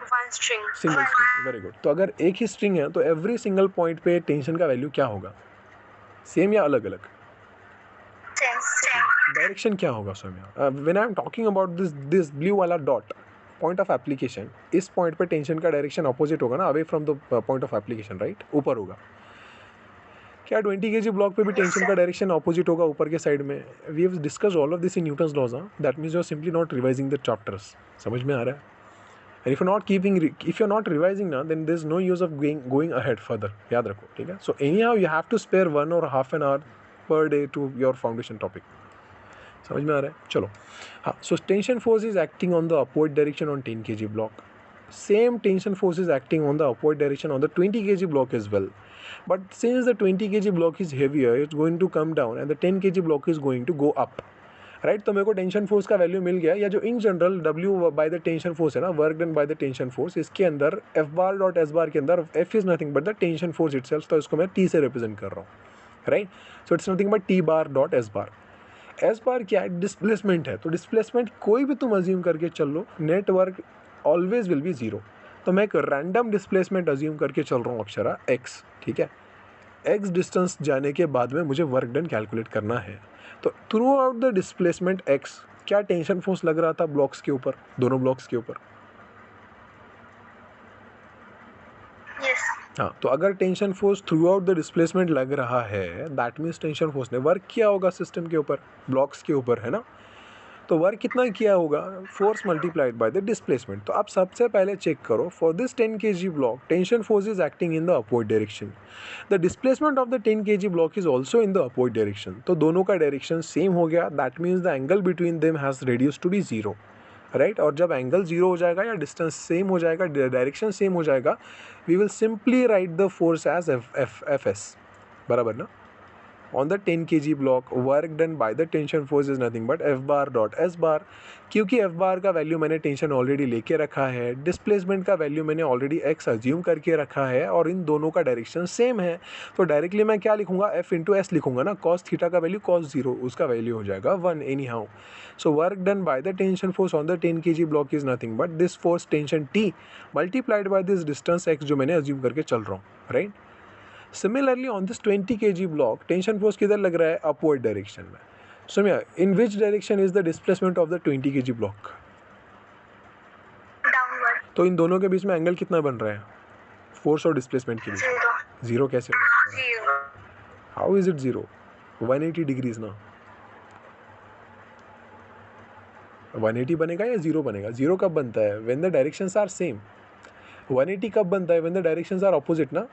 One string.
Single string. Very good. तो अगर एक ही स्ट्रिंग है तो एवरी सिंगल पॉइंट पे टेंशन का वैल्यू क्या होगा? सेम या अलग अलग?
Same.
डायरेक्शन क्या होगा Soumya? When I am talking about this blue वाला डॉट, पॉइंट ऑफ एप्लीकेशन, इस पॉइंट पे टेंशन का डायरेक्शन अपोजिट होगा ना, away from the point of application, right? ऊपर होगा. क्या 20 kg ब्लॉक पे भी टेंशन का डायरेक्शन अपोजिट होगा ऊपर के साइड में? We have discussed all of this in Newton's laws. That means you are simply not revising the chapters. समझ में आ रहा है? And if you are not revising ना, then there is no use of going ahead further. याद रखो. ठीक है, so any how you have to spare 1 और half an hour per day to your foundation topic. समझ में आ रहा है? चलो. हाँ, so tension force is acting on the upward direction on 10 kg block. Same tension force is acting on the upward direction on the 20 kg block as well. But since the 20 kg block is heavier, it's going to come down and the 10 kg block is going to go up. Right? तो मेरे को tension force का value मिल गया, या जो in general W bye the tension force है ना, work done by the tension force, इसके अंदर F bar dot S bar के अंदर F is nothing but the tension force itself. तो इसको मैं T से रिप्रेजेंट कर रहा हूँ, right? So it's nothing but T bar dot S bar. S bar क्या है? डिस्प्लेसमेंट है. तो डिस्प्लेसमेंट कोई भी तुम अज्यूम करके चल लो, net work always will be zero. तो मैं एक रैंडम डिस्प्लेसमेंट अज्यूम करके चल रहा हूँ अक्षरा x. ठीक है, x डिस्टेंस जाने के बाद में मुझे वर्क डन कैलकुलेट करना है. तो through out the displacement x क्या टेंशन फोर्स लग रहा था ब्लॉक्स के ऊपर, दोनों ब्लॉक्स के ऊपर?
Yes.
हाँ, तो अगर tension force through out the displacement लग रहा है, दैट मीन्स टेंशन फोर्स ने वर्क किया होगा सिस्टम के ऊपर, ब्लॉक्स के ऊपर, है ना? तो वर्क कितना किया होगा? Force multiplied by the displacement. तो आप सबसे पहले चेक करो, for this 10 kg block tension force is acting in the upward direction. The displacement of the 10 kg block is also in the upward direction. तो दोनों का डायरेक्शन सेम हो गया. That means the angle between them has reduced to be zero, right? और जब angle zero हो जाएगा या डिस्टेंस सेम हो जाएगा, डायरेक्शन सेम हो जाएगा, we will simply write the force as F S. बराबर ना? On the 10 kg block, work done by the tension force is nothing but F bar dot S bar. क्योंकि F bar का value मैंने tension already लेके रखा है, displacement का value मैंने ऑलरेडी x अज्यूम करके रखा है और इन दोनों का डायरेक्शन सेम है, तो डायरेक्टली मैं क्या लिखूंगा? F इंटू एस लिखूंगा ना. कॉस थीटा का वैल्यू कॉस जीरो, उसका वैल्यू हो जाएगा 1 any how. So work done by the tension force on the 10 kg block is nothing but this force tension T multiplied by this distance x जो मैंने assume करके चल रहा हूँ, right? Similarly, on this 20 kg block, tension force किधर लग रहा है? upward direction में. Soumya, in which direction is the displacement of the 20 kg block?
Downward.
तो इन दोनों के बीच में एंगल कितना बन रहा है फोर्स और डिस्प्लेसमेंट के बीच?
Zero.
जीरो कैसे होगा?
Zero.
How is it zero? 180 degrees ना. 180 बनेगा या 0 बनेगा? 0 कब बनता है? When the directions are same. 180 कब बनता है? When the directions are opposite ना.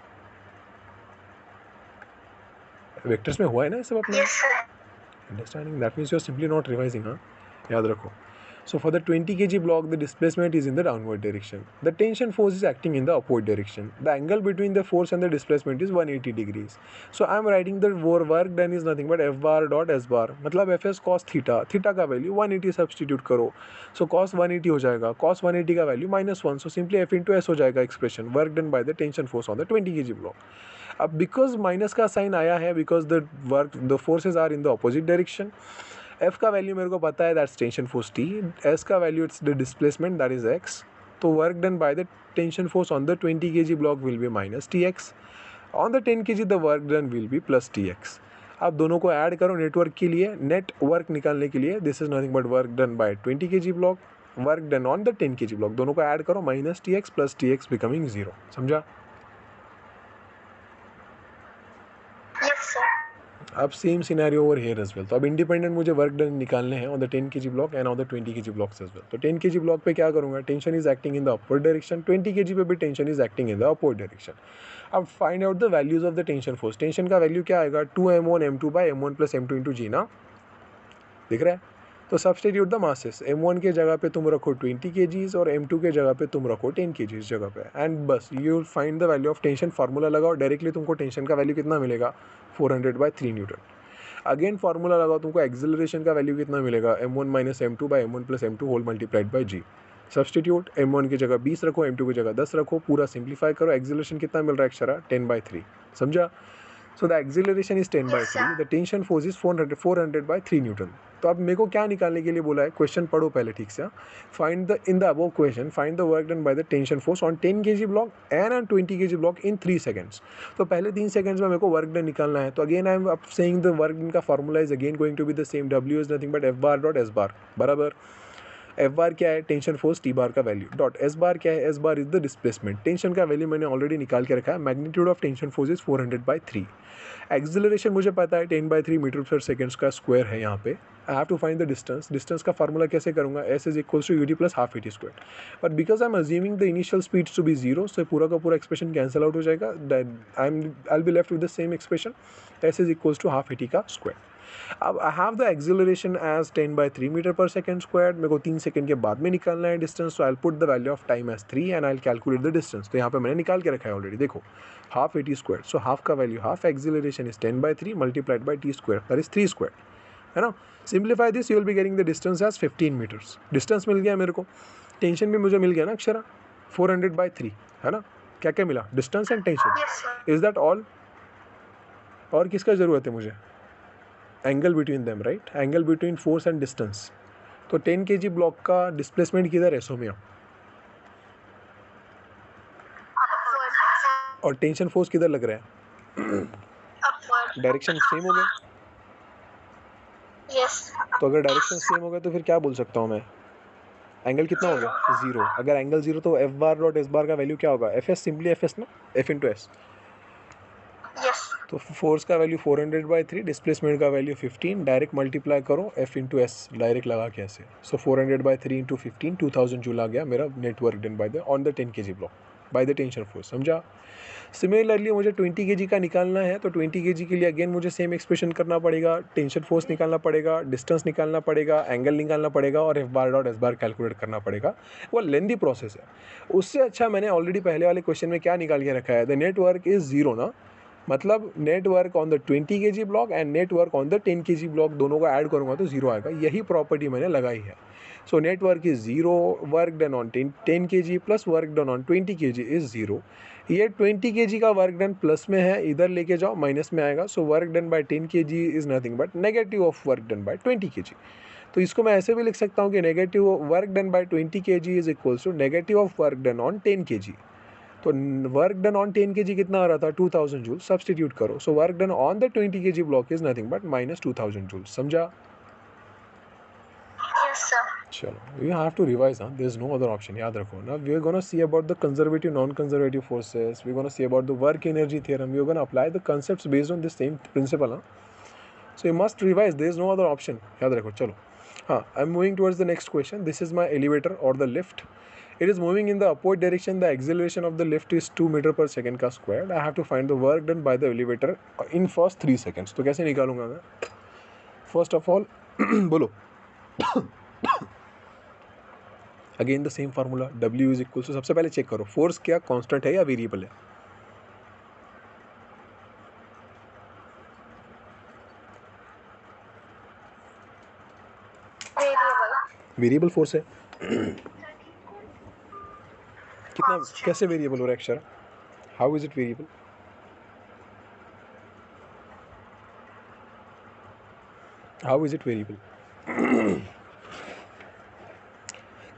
वेक्टर्स में हुआ है ना ये सब अपने.
Yes, sir.
Understanding. That means you are simply not revising. हाँ, याद रखो. So for the 20 kg block, the displacement is in the downward direction. The tension force is acting in the upward direction. The angle between the force and the displacement is 180 degrees. So I am writing the work done is nothing but F bar dot S bar. मतलब Fs cos theta. Theta का value 180 substitute करो. So cos 180 हो जाएगा. Cos 180 का value -1. So simply F into S हो जाएगा expression. Work done by the tension force on the 20 kg block. अब because minus का sign आया है, because the forces are in the opposite direction. F का वैल्यू मेरे को पता है, that's tension force T. S का value it's the displacement, that is X. तो work done by the tension force on the 20 kg block will be minus TX. On the 10 kg the work done will be plus TX. आप दोनों को add करो network के लिए, net work निकालने के लिए. This is nothing but work done by 20 kg block, work done on the 10 kg block. दोनों को ऐड करो, minus TX plus TX becoming 0. समझा?
Yes, sir.
अब same scenario over here as well. तो अब इंडिपेंडेंट मुझे वर्क डन निकालने हैं on the 10 kg block and on the 20 kg blocks as well. तो 10 kg ब्लॉक पे क्या करूंगा? Tension is acting in the upward direction. 20 kg पे भी tension is acting in the upward direction. अब find out the values of the tension force. Tension का value क्या आएगा? 2m1 m2 by m1 plus m2 into जी ना. दिख रहा है? तो सब्स्टिट्यूट द मासेस. m1 के जगह पे तुम रखो 20 kgs और m2 के जगह पे तुम रखो 10 kgs जगह पे, एंड बस you will find the value of tension. Formula लगाओ, डायरेक्टली तुमको टेंशन का वैल्यू कितना मिलेगा? 400/3 न्यूटन. अगेन फार्मूला लगाओ, तुमको एक्सेलरेशन का वैल्यू कितना मिलेगा? m1 minus m2 by m1 plus m2 whole multiplied by g. Substitute. m1 की जगह 20 रखो, m2 की जगह 10 रखो, पूरा सिंप्लीफाई करो. एक्सेलरेशन कितना मिल रहा है अक्षरा? 10/3. समझा? So the acceleration is 10/3. The tension force is 400/3 Newton. तो अब मेरे को क्या निकालने के लिए बोला है? क्वेश्चन पढ़ो पहले ठीक से. Find the in the above question find the work done by the tension force on 10 kg block and on 20 kg block in 3 seconds. तो पहले 3 सेकंड्स में मेरे को वर्क डन निकालना है. तो again I am saying the work done का formula is again going to be the same. W is nothing but F bar dot S bar. बराबर. F बार क्या है? Tension force. T बार का वैल्यू डॉट S बार क्या है? S bar is the displacement. Tension का value मैंने already निकाल के रखा है. Magnitude of tension force is 400/3. Acceleration मुझे पता है 10/3 मीटर पर सेकेंड का स्क्वायर है यहाँ पे. I have to find the distance. Distance का फार्मूला कैसे करूँगा? S is equals to UD plus half AT square. But because I am assuming the initial speed to be 0, so पूरा का पूरा एक्सप्रेशन कैंसिल आउट हो जाएगा. I will be left with the same expression. S is equals to half AT का square. अब I have the acceleration as 10/3 meter पर second square. मेरे को 3 सेकंड के बाद में निकालना है डिस्टेंस. तो I put the value of time as 3 and I calculate the distance. तो यहाँ पे मैंने निकाल के रखा है ऑलरेडी. देखो, half AT square. So half का value half. Acceleration is 10/3 multiplied by T square, that is 3 square. है ना? Simplify this, you will be getting the distance as 15 metres. Distance मिल गया मेरे को. टेंशन भी मुझे मिल गया ना अक्षरा, 400/3. है ना? क्या क्या मिला? Distance and tension.
Yes, sir.
Is that all? और किसका ज़रूरत है मुझे? Angle between them, right? Angle between force and distance. तो 10 kg ब्लॉक का डिस्प्लेसमेंट किधर है सोमिया?
Upward.
और टेंशन फोर्स किधर लग रहा है?
Upward.
डायरेक्शन सेम हो गया.
Yes.
तो अगर डायरेक्शन सेम हो गया तो फिर क्या बोल सकता हूँ मैं? एंगल कितना हो गया? 0. अगर एंगल 0 तो F बार डॉट S बार का वैल्यू क्या होगा? FS, सिंपली FS ना, F इंटू S.
Yes.
तो फोर्स का वैल्यू 400/3, डिस्प्लेसमेंट का वैल्यू 15. डायरेक्ट मल्टीप्लाई करो F इंटू S डायरेक्ट लगा के ऐसे. सो 400/3 इंटू 15, 2000 जूल आ गया मेरा network done by the on the 10 kg block by the tension force. समझा? सिमिलरली मुझे 20 kg का निकालना है. तो 20 kg के लिए अगेन मुझे सेम एक्सप्रेशन करना पड़ेगा. टेंशन फोर्स निकालना पड़ेगा, डिस्टेंस निकालना पड़ेगा, एंगल निकालना पड़ेगा और F बार डॉट S बार कैलकुलेट करना पड़ेगा. वो लेंदी प्रोसेस है. उससे अच्छा मैंने ऑलरेडी पहले वाले क्वेश्चन में क्या निकाल के रखा है? द नेटवर्क इज 0 ना. मतलब network on the 20 kg block and network on the 10 kg block, दोनों को ऐड करूँगा तो 0 आएगा. यही प्रॉपर्टी मैंने लगाई है. सो net work is 0, work done on 10 kg plus work done on 20 kg is 0. ये 20 kg का वर्क डन प्लस में है, इधर लेके जाओ माइनस में आएगा. सो work done by 10 kg is nothing but negative of work done by 20 kg. तो इसको मैं ऐसे भी लिख सकता हूँ कि negative work done by 20 kg is equals to negative of work done on 10 kg. तो वर्क डन ऑन 10 kg कितना आ रहा था? 2000 जूल. सब्स्टिट्यूट करो. So work done on the 20 kg block is nothing but minus 2000 joule. समझा?
Yes, sir.
चलो, you have to revise. हाँ, there is no other option. याद रखो ना. We are gonna see about the conservative non conservative forces. We are gonna see about the work energy theorem. We are gonna apply the concepts based on this same principle. हाँ, so you must revise. There is no other option. याद रखो. चलो, I'm moving towards the next question. This is my elevator or the lift. It is moving in the upward direction. The acceleration of the lift is 2 meter per second का squared. I have to find the work done by the elevator in first 3 seconds. तो कैसे निकालूंगा मैं? First of all, बोलो. Again the same formula. W is equal to, सबसे पहले check करो force क्या कांस्टेंट है या वेरिएबल है. वेरिएबल फोर्स है. कितना कैसे वेरिएबल हो रहा है अक्षर? How is it variable? How is it variable?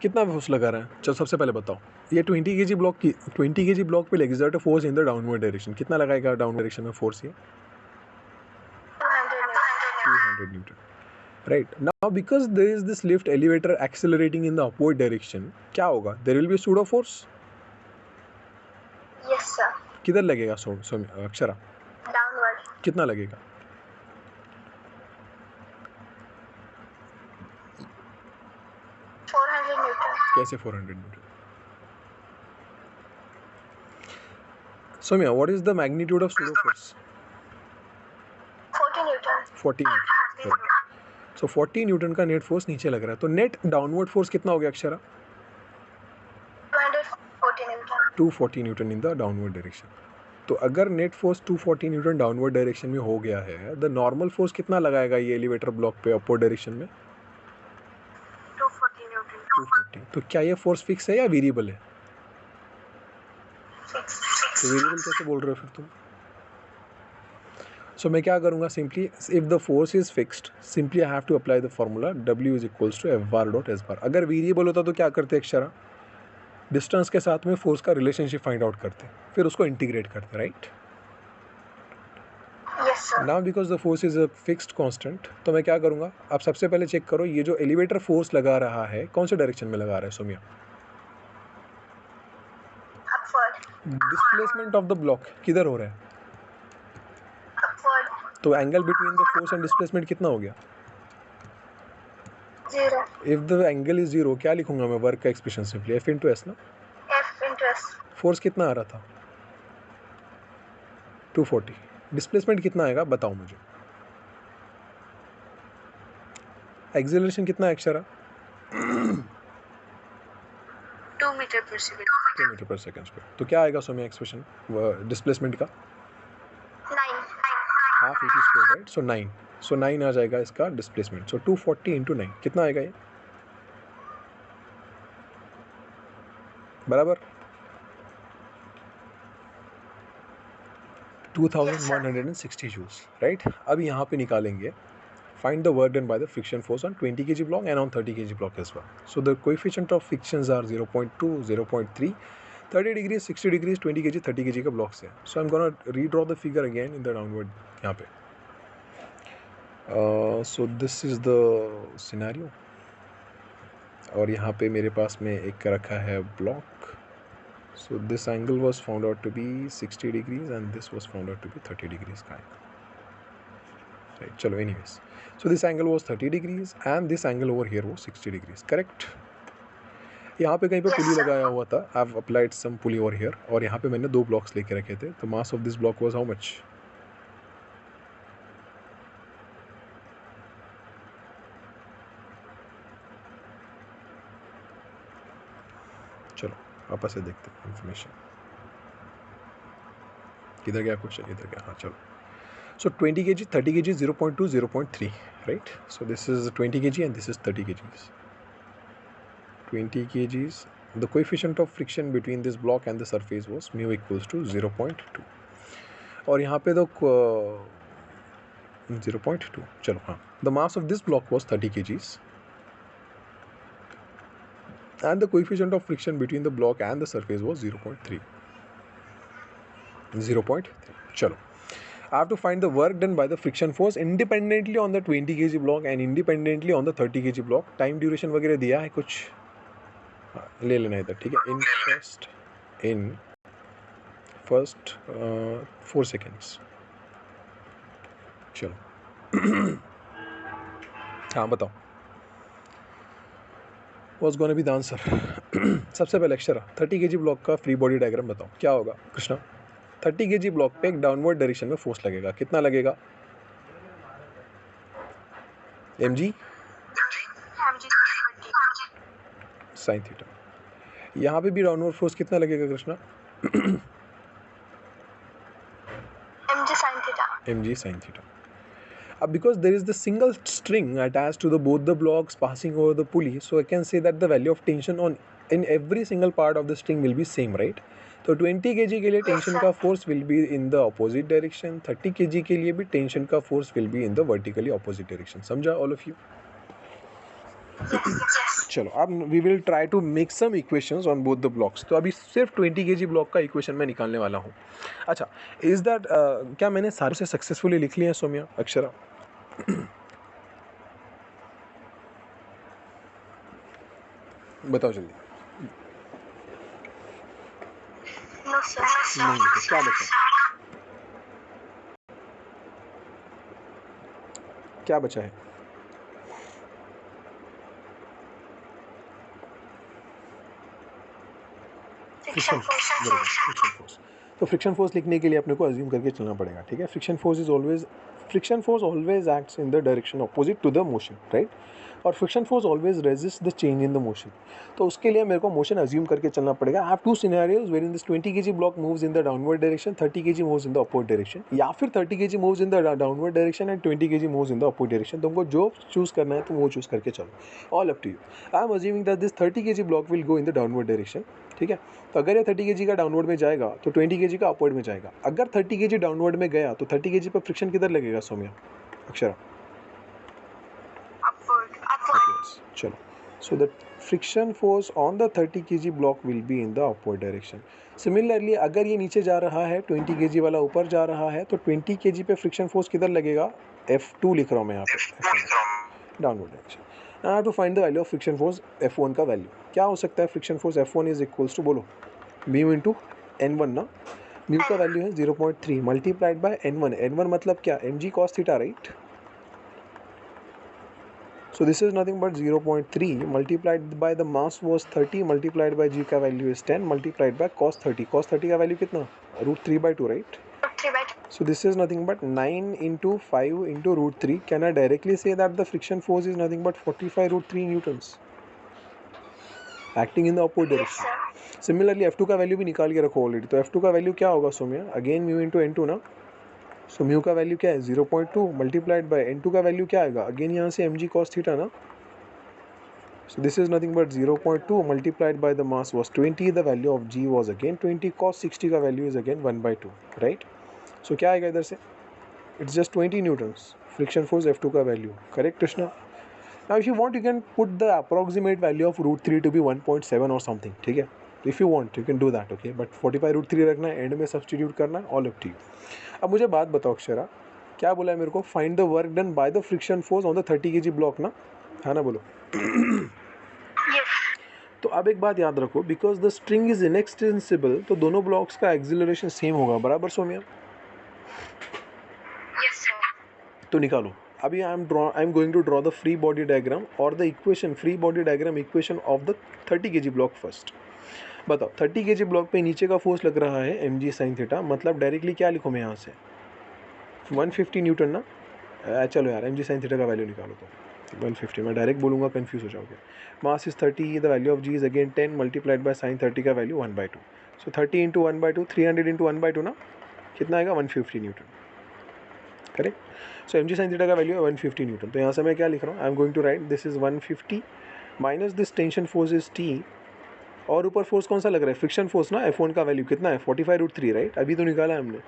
कितना फोर्स लगा रहा है? चलो सबसे पहले बताओ. ये 20 kg ब्लॉक की 20 kg ब्लॉक पे exert force in the downward direction. कितना लगाएगा डाउनवर्ड डायरेक्शन में फोर्स? ये 200 Newton. Right. Now because there is this lift elevator accelerating in the upward direction, क्या होगा? There will be pseudo force.
Yes sir.
किधर लगेगा Akshara?
Downward.
कितना लगेगा?
Newton.
कैसे 400 Newton? Soumya, what is the magnitude of pseudo force?
40 Newton.
40 Newton. So 40 Newton का net force नीचे लग रहा है. तो नेट डाउनवर्ड फोर्स कितना हो गया Akshara?
240 Newton.
240 Newton in the downward direction. तो अगर net force 240 Newton downward direction में हो गया है, द नॉर्मल फोर्स कितना लगाएगा ये एलिवेटर ब्लॉक पे अपवर्ड डायरेक्शन में?
240 Newton.
240. तो क्या ये फोर्स फिक्स है या वेरिएबल है? तो वेरिएबल कैसे बोल रहे हो फिर तुम? सो मैं क्या करूँगा? Simply if the force is fixed, simply I have to apply the formula W is equals to F bar dot S bar. अगर वेरिएबल होता तो क्या करते अक्षरा? डिस्टेंस के साथ में फोर्स का रिलेशनशिप फाइंड आउट करते, फिर उसको इंटीग्रेट करते, right?
Yes sir.
Now because the force is a fixed constant, तो मैं क्या करूँगा? आप सबसे पहले चेक करो ये जो एलिवेटर फोर्स लगा रहा है कौन से डायरेक्शन में लगा रहा है Soumya?
Upward.
Displacement of the block किधर हो रहा है?
Upward.
तो angle between the force and displacement कितना हो गया?
0.
इफ द एंगल इज 0, क्या लिखूंगा मैं वर्क का expression? Simply F into S ना.
F into S.
फोर्स कितना आ रहा था? 240. डिस्प्लेसमेंट कितना आएगा बताओ मुझे? एक्सेलरेशन कितना है Akshara?
2 meter per second.
2 metre per second पे. तो क्या आएगा सौम्या एक्सप्रेशन डिस्प्लेसमेंट का?
9.
Half 80 square, right? So 9. So 9 आ जाएगा इसका डिस्प्लेसमेंट. सो 240 इंटू 9 कितना आएगा ये? बराबर 2160 जूल्स, राइट? अब यहाँ पे निकालेंगे find the work done by the friction force on 20 kg block and on 30 kg block as well. So the coefficient of frictions are 0.2, 0.3, 30 degrees, 60 degrees, 20 kg, 30 kg का blocks है. So I'm gonna redraw the figure again in the downward यहाँ पे. So this is the scenario. और यहाँ पे मेरे पास में एक रखा है block. So this angle was found out to be 60 degrees and this was found out to be 30 degrees का angle. Right, चलो anyways. So this angle was 30 degrees and this angle over here was 60 degrees, correct? यहाँ पे कहीं पे पुली लगाया हुआ था. I've applied some pulley over here और यहाँ पे मैंने 2 blocks लेके रखे थे. तो mass of this block was how much? चलो वापस से देखते हैं इंफॉर्मेशन. किधर गया क्वेश्चन? इधर गया. हाँ चलो. So 20 kg, 30 kg, 0.2, 0.3, right? So this is 20 kg and this is 30 kgs. 20 kgs. The coefficient of friction between this block and the surface was mu equals to 0.2. और यहाँ पे तो 0.2. चलो हाँ. The mass of this block was 30 kgs. And the coefficient of friction between the block and the surface was 0.3. 0.3. चलो. I have to find the work done by the friction force independently on the 20 kg block and independently on the 30 kg block. Time duration वगैरह दिया है कुछ? ले लेना इधर, ठीक है? In first 4 seconds. चलो. हाँ बताओ. What's gonna be the answer? सबसे पहले अक्षरा 30 kg ब्लॉक का फ्री बॉडी डायग्राम बताओ क्या होगा कृष्णा। 30 kg ब्लॉक पे एक डाउनवर्ड डायरेक्शन में फोर्स लगेगा, कितना लगेगा? mg
mg 30
sine theta. यहाँ पे भी डाउनवर्ड फोर्स कितना लगेगा Krishna?
mg sin theta.
mg sin theta. Because there is the single string attached to the both the blocks passing over the pulley, so I can say that the value of tension on in every single part of the string will be same, right? तो 20 kg के लिए tension का force will be in the opposite direction, 30 kg के लिए भी tension का force will be in the vertically opposite direction. समझा all of you? चलो अब we will try to make some equations on both the blocks. तो अभी सिर्फ 20 kg ब्लॉक का इक्वेशन मैं निकालने वाला हूँ। अच्छा, इज दैट क्या मैंने सारे से सक्सेसफुली लिख लिया है सौम्या, अक्षरा? बताओ जल्दी।
No sir.
नहीं तो क्या बचा? क्या बचा है?
Friction force.
Friction force. तो फ्रिक्शन फोर्स लिखने के लिए अपने को अज्यूम करके चलना पड़ेगा, ठीक है? Friction force always acts in the direction opposite to the motion, right? और friction force always resist the change in the motion. तो उसके लिए मेरे को मोशन अज्यूम करके चलना पड़ेगा। I have two scenarios where in this 20 kg block moves in the downward direction, 30 kg moves in the upward direction, या फिर 30 kg moves in the downward direction and 20 kg moves in the upward direction. तुमको जो choose करना है तुम वो choose करके चलो, all up to you. I am assuming that this 30 kg block will go in the downward direction, ठीक है? तो अगर ये 30 kg का डाउनवर्ड में जाएगा तो 20 kg का अपवर्ड में जाएगा। अगर 30 kg डाउनवर्ड में गया तो 30 kg पर फ्रिक्शन किधर लगेगा सौम्या, अक्षरा?
Upwards.
चलो, so the friction force on the 30 kg block will be in the upward direction. Similarly, अगर ये नीचे जा रहा है 20 kg वाला ऊपर जा रहा है तो 20 kg पे फ्रिक्शन फोर्स किधर लगेगा? F2 लिख रहा हूँ मैं यहाँ पे, downward direction. Now I have to find the value of friction force F1 का वैल्यू क्या हो सकता है? Friction force F1 is equals to, बोलो, म्यू इंटू N1 ना। म्यू का वैल्यू है 0.3 मल्टीप्लाइड बाय N1। N1 मतलब क्या? mg cos theta, right? So this is nothing but 0.3 multiplied by the mass was 30 multiplied by g का value is 10 multiplied by cos 30। cos 30 का value कितना? √3/2, right?
3/2.
So this is nothing but 9 into 5 into √3. Can I directly say that the friction force is nothing but 45√3 newtons acting in the upward
Yes
direction?
sir.
Similarly F2 का value भी निकाल के रखो already. तो F2 का value क्या होगा Saumya? Again mu into N2 ना। सो म्यू का वैल्यू क्या है? 0.2 मल्टीप्लाइड बाय N2 का वैल्यू क्या आएगा? अगेन यहाँ से mg cos थीटा ना। So this is nothing but 0.2 multiplied by the mass was 20, the value of g was again 20, cos 60 का value is again 1/2, right? So क्या आएगा इधर से? It's just 20 newtons. Friction force F2 का value, correct Krishna? Now if you want you can put the approximate value of √3 to be 1.7 or something, ठीक है? If you want you can do that, okay? But 45√3 रखना है, and में substitute करना है, all up to you. अब मुझे बात बताओ अक्षरा, क्या बोला है मेरे को? Find the work done by the friction force on the 30 kg block ना, हाँ ना, बोलो।
Yes.
तो अब एक बात याद रखो, because the string is inextensible, तो दोनों ब्लॉक्स का एक्सिलरेशन सेम होगा, बराबर सौम्या?
Yes sir.
तो निकालो अभी। I am going to draw the free body diagram और the equation, free body diagram equation of the 30 kg block first. बताओ 30 kg ब्लॉक पे नीचे का फोर्स लग रहा है mg sin थीटा, मतलब डायरेक्टली क्या लिखूँ मैं यहाँ से? 150 न्यूटन ना। चलो यार mg sin थीटा का वैल्यू निकालो तो 150, मैं डायरेक्ट बोलूँगा कंफ्यूज हो जाओगे। Mass is 30, the value of g is again 10 multiplied by sin 30 का वैल्यू 1/2। सो 30 इंटू 1/2, 300 इंटू 1/2 ना, कितना आएगा? 150 न्यूटन, करेक्ट? सो mg sin थीटा का वैल्यू है 150 न्यूटन। तो यहाँ से मैं क्या लिख रहा हूँ? I am going to write this is 150 minus this tension force is t, और ऊपर फोर्स कौन सा लग रहा है? फ्रिक्शन फोर्स ना। F1 का वैल्यू कितना है? 45√3, राइट? अभी तो निकाला है हमने।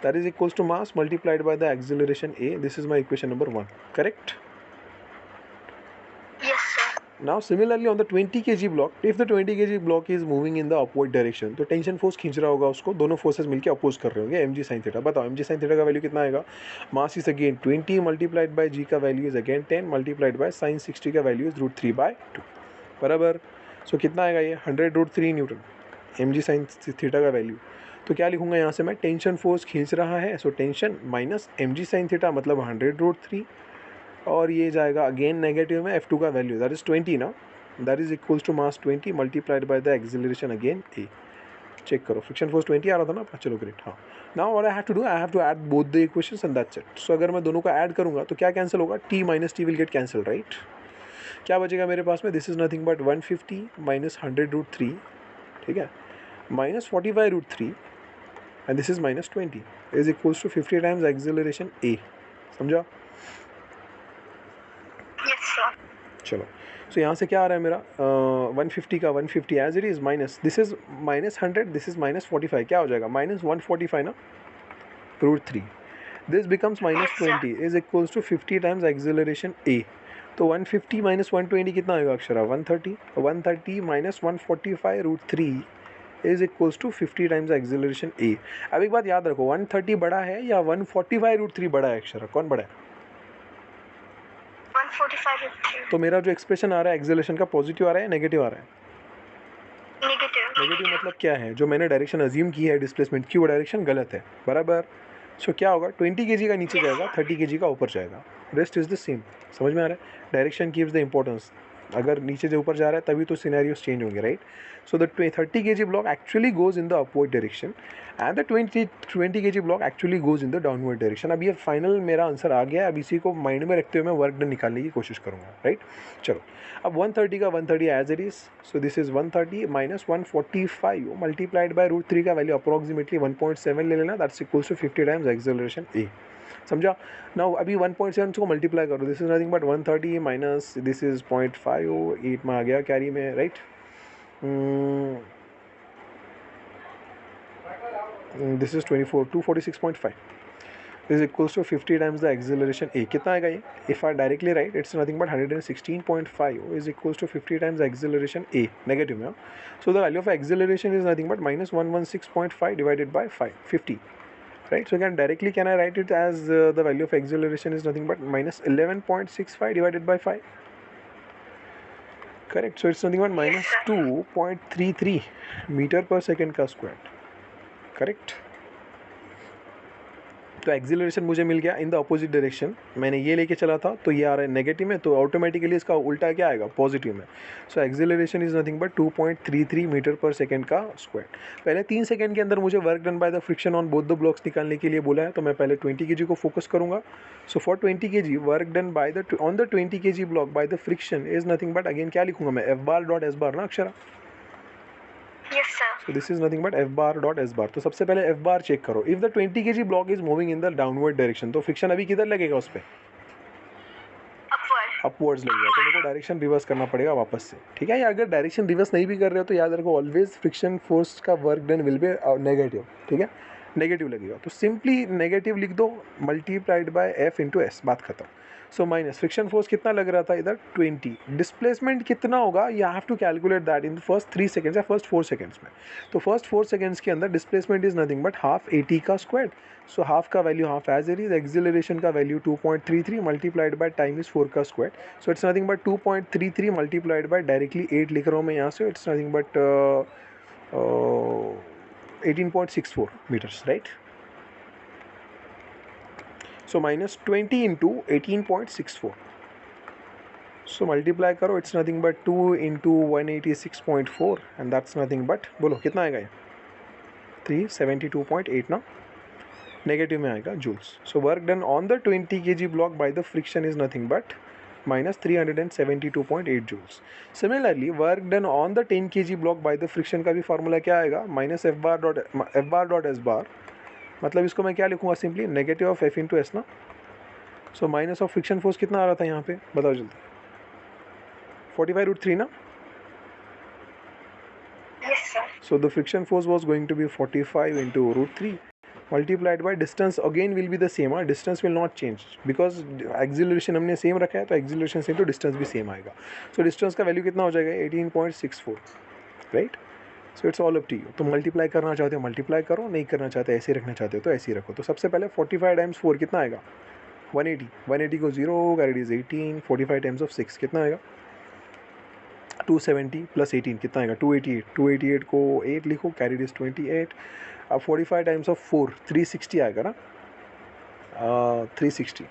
That is equals to mass multiplied by the acceleration a। This is my equation number 1, correct?
Yes sir.
Now similarly on the 20 kg block, if the 20 kg block is moving in the upward direction, तो tension force खींच रहा होगा उसको, दोनों forces मिलके oppose कर रहे होंगे mg sin थीटा। बताओ mg sin थीटा का वैल्यू कितना आएगा? Mass is again 20 multiplied bye g का value is again 10 multiplied by sin 60 का वैल्यू इज √3/2, बराबर? सो कितना आएगा ये? 100√3 न्यूटन mg sin थीटा का वैल्यू। तो क्या लिखूंगा यहाँ से मैं? टेंशन फोर्स खींच रहा है, so tension minus mg sin theta मतलब 100√3, और ये जाएगा अगेन नेगेटिव में F2 का वैल्यू, दैट इज 20 ना। That is equals to mass 20 multiplied by the acceleration again A. Check करो, फ्रिक्शन फोर्स 20 आ रहा था ना आपका, चलो ग्रेट. हाँ, now what I have to do, I have to add both the equations and that's it. So अगर मैं दोनों को ऐड करूंगा तो क्या कैंसिल होगा, t minus t will get cancel, right. क्या बचेगा मेरे पास में, this is nothing but 150 minus 100√3, ठीक है, minus 45√3 and this is minus 20 is equals to 50 times acceleration ए. समझा.
Yes, sir.
चलो, सो यहाँ से क्या आ रहा है मेरा 150 का 150 as it is minus this is minus 100, this is minus 45, क्या हो जाएगा माइनस 145 ना √3. This becomes minus 20 is equals to 50 times acceleration a. तो 150 माइनस 120 कितना आएगा Akshara, 130. 130 minus 145√3 is equals to 50 times acceleration a. अब एक बात याद रखो, 130 बड़ा है या 145√3 बड़ा है अक्षरा, कौन बड़ा है.
145
तो मेरा जो एक्सप्रेशन आ रहा है एक्सेलरेशन का, पॉजिटिव आ रहा है नेगेटिव आ रहा है.
negative.
नेगेटिव मतलब क्या है, जो मैंने डायरेक्शन अज्यूम की है डिस्प्लेसमेंट की वो डायरेक्शन गलत है, बराबर. सो क्या होगा, 20 kg का नीचे जाएगा, 30 kg का ऊपर जाएगा, रेस्ट इज द सेम. समझ में आ रहा है, डायरेक्शन गिव्स द इंपॉर्टेंस. अगर नीचे से ऊपर जा रहा है तभी तो सिनेरियोस चेंज होंगे, right. So the 30 kg block actually goes in the upward direction and the 20 kg block actually goes in the downward direction. अब ये फाइनल मेरा आंसर आ गया. अब इसी को माइंड में रखते हुए मैं वर्क डन निकालने की कोशिश करूँगा, राइट. चलो, अब 130 का 130 as it is. So this is 130 minus 145 multiplied by √3 का वैल्यू अप्रोक्सीमेटली 1.7 ले लेना, that's equals to 50 times acceleration ए. समझा. नाउ अभी 1.7 को मल्टीप्लाई करो, this is nothing but 130 minus this is 0.58 में आ गया कैरी में, right. This is 246.5 is equals to 50 times the acceleration a. कितना आएगा ये, if I directly write it's nothing but 116.5 is equals to 50 times acceleration a, negative में. So the value of acceleration is nothing but minus 116.5 divided by 50, right. So can I write it as the value of acceleration is nothing but minus 11.65 divided by 5, correct. So it's nothing but minus 2.33 meter per second का square, correct. तो acceleration मुझे मिल गया इन the opposite direction. मैंने ये लेके चला था तो ये आ रहा है नेगेटिव में, तो ऑटोमेटिकली इसका उल्टा क्या आएगा, पॉजिटिव में. So acceleration is nothing but 2.33 meter पर सेकेंड का स्क्वायर. पहले 3 सेकेंड के अंदर मुझे work done by the friction on both the blocks निकालने के लिए बोला है, तो मैं पहले 20 kg को फोकस करूंगा. So for 20 kg work done by the on the 20 kg block by the friction is nothing but, again क्या लिखूंगा मैं, F bar dot S bar ना Akshara.
Yes, sir.
So this is nothing but f bar dot s bar. तो सबसे पहले f bar check करो. If the 20 kg block is moving in the downward direction, तो friction अभी किधर लगेगा उस पर,
Upward.
अपवर्ड्स लगेगा. तो मेरे को डायरेक्शन रिवर्स करना पड़ेगा वापस से, ठीक है. या अगर डायरेक्शन रिवर्स नहीं भी कर रहे हो तो याद रखो ऑलवेज फ्रिक्शन फोर्स का work done will be negative, ठीक है, नेगेटिव लगेगा. तो सिंपली नेगेटिव लिख दो multiplied by F into S, बात खत्म. सो माइनस फ्रिक्शन फोर्स कितना लग रहा था इधर 20, डिस्प्लेसमेंट कितना होगा, you have to calculate that in the first 3 seconds या फर्स्ट 4 सेकेंड्स में. तो फर्स्ट 4 सेकेंड्स के अंदर displacement is nothing but half 80 का स्क्वायर. सो हाफ का value half as it is, acceleration का value 2.33 multiplied by time is 4 का square. So it's nothing but 2.33 multiplied by directly 8 लिख रहा हूँ मैं यहाँ से, it's nothing but 18.64 meters, right. So minus 20 into 18.64. So multiply करो, it's nothing but 2 into 186.4 and that's nothing but, बोलो कितना आएगा ये, 372.8 ना, नेगेटिव में आएगा joules. So work done on the 20 kg block by the friction is nothing but minus 372.8 joules. Similarly, work done on the 10 kg block by the friction का भी formula क्या आएगा, minus f bar dot s bar. मतलब इसको मैं क्या लिखूंगा, simply negative of f into s ना. So minus of friction force कितना आ रहा था यहाँ पे, बताओ जल्दी, 45√3 ना.
Yes, sir.
So the friction force was going to be 45 into √3 multiplied by distance, again will be the same. Distance will not change because acceleration हमने सेम रखा है, तो acceleration सेम तो डिस्टेंस भी सेम आएगा. सो डिस्टेंस का value कितना हो जाएगा, 18.64, right. So it's all up to you. तो मल्टीप्लाई करना चाहते हो मल्टीप्लाई करो, नहीं करना चाहते ऐसे रखना चाहते हो तो ऐसे ही रखो. तो सबसे पहले 45 टाइम्स 4 कितना आएगा, 180. 180 को 0 कैरिड इज 18. 45 टाइम्स ऑफ 6 कितना आएगा, 270 प्लस 18 कितना आएगा, 288. 288 को 8 लिखो, कैरिड इज 28. अब 45 टाइम्स ऑफ 4 360 आएगा ना, 360.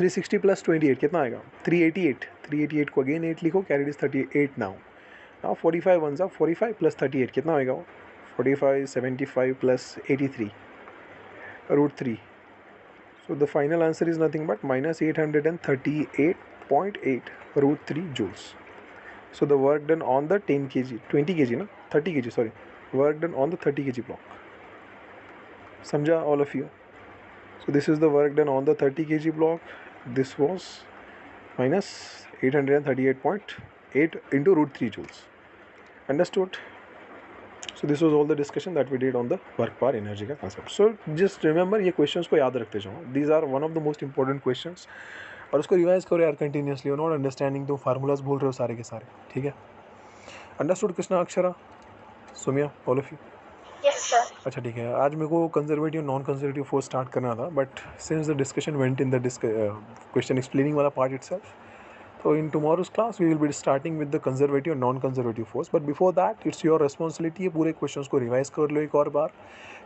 360 प्लस 28 कितना आएगा? 388. 388 को अगेन 8 लिखो, carry is 38 now. Now 45 ones are 45 plus 38 कितना आएगा? 45 75 plus 83 √3. So the final answer is nothing but minus 838.8 √3 joules. So the work done on the 10 kg, 20 kg na, 30 kg sorry, work done on the 30 kg block. Samjha all of you? So this is the work done on the 30 kg block. This was minus 838.8 into √3 joules. Understood? So this was all the discussion that we did on the work power energy का concept. So just remember ये questions को याद रखते जाओ. These are one of the most important questions. और उसको revise करो यार कंटिन्यूसली. यू नॉट अंडरस्टैंडिंग, तुम फार्मूलाज भूल रहे हो सारे के सारे. ठीक है? Understood Krishna, Akshara, Somiya, all of you?
Yes, sir.
अच्छा ठीक है. आज मेरे को conservative non conservative force start करना था, but since the discussion went in the question explaining वाला part itself, so in tomorrow's class we will be starting with the conservative and non-conservative force. But before that it's your responsibility, पूरे questions को revise कर लो एक और बार,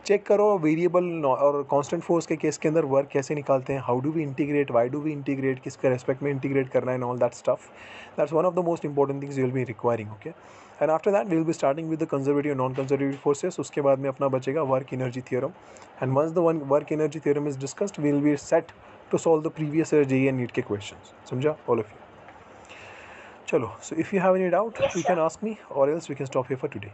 check करो variable और कांस्टेंट फोर्स के केस के अंदर वर्क कैसे निकालते हैं, how do we integrate, why do we integrate, किसके रेस्पेक्ट में इंटीग्रेट करना है, and all that stuff. That's one of the most important things you will be requiring. Okay, and after that we will be starting with the conservative non conservative forces. उसके बाद में अपना बचेगा work energy theorem, and once the work energy theorem is discussed we will be set to solve the previous JEE and NEET के question. समझा all of you? चलो, so if you have any doubt,
Yes,
you
sir.
can ask me, or else we can stop here for today.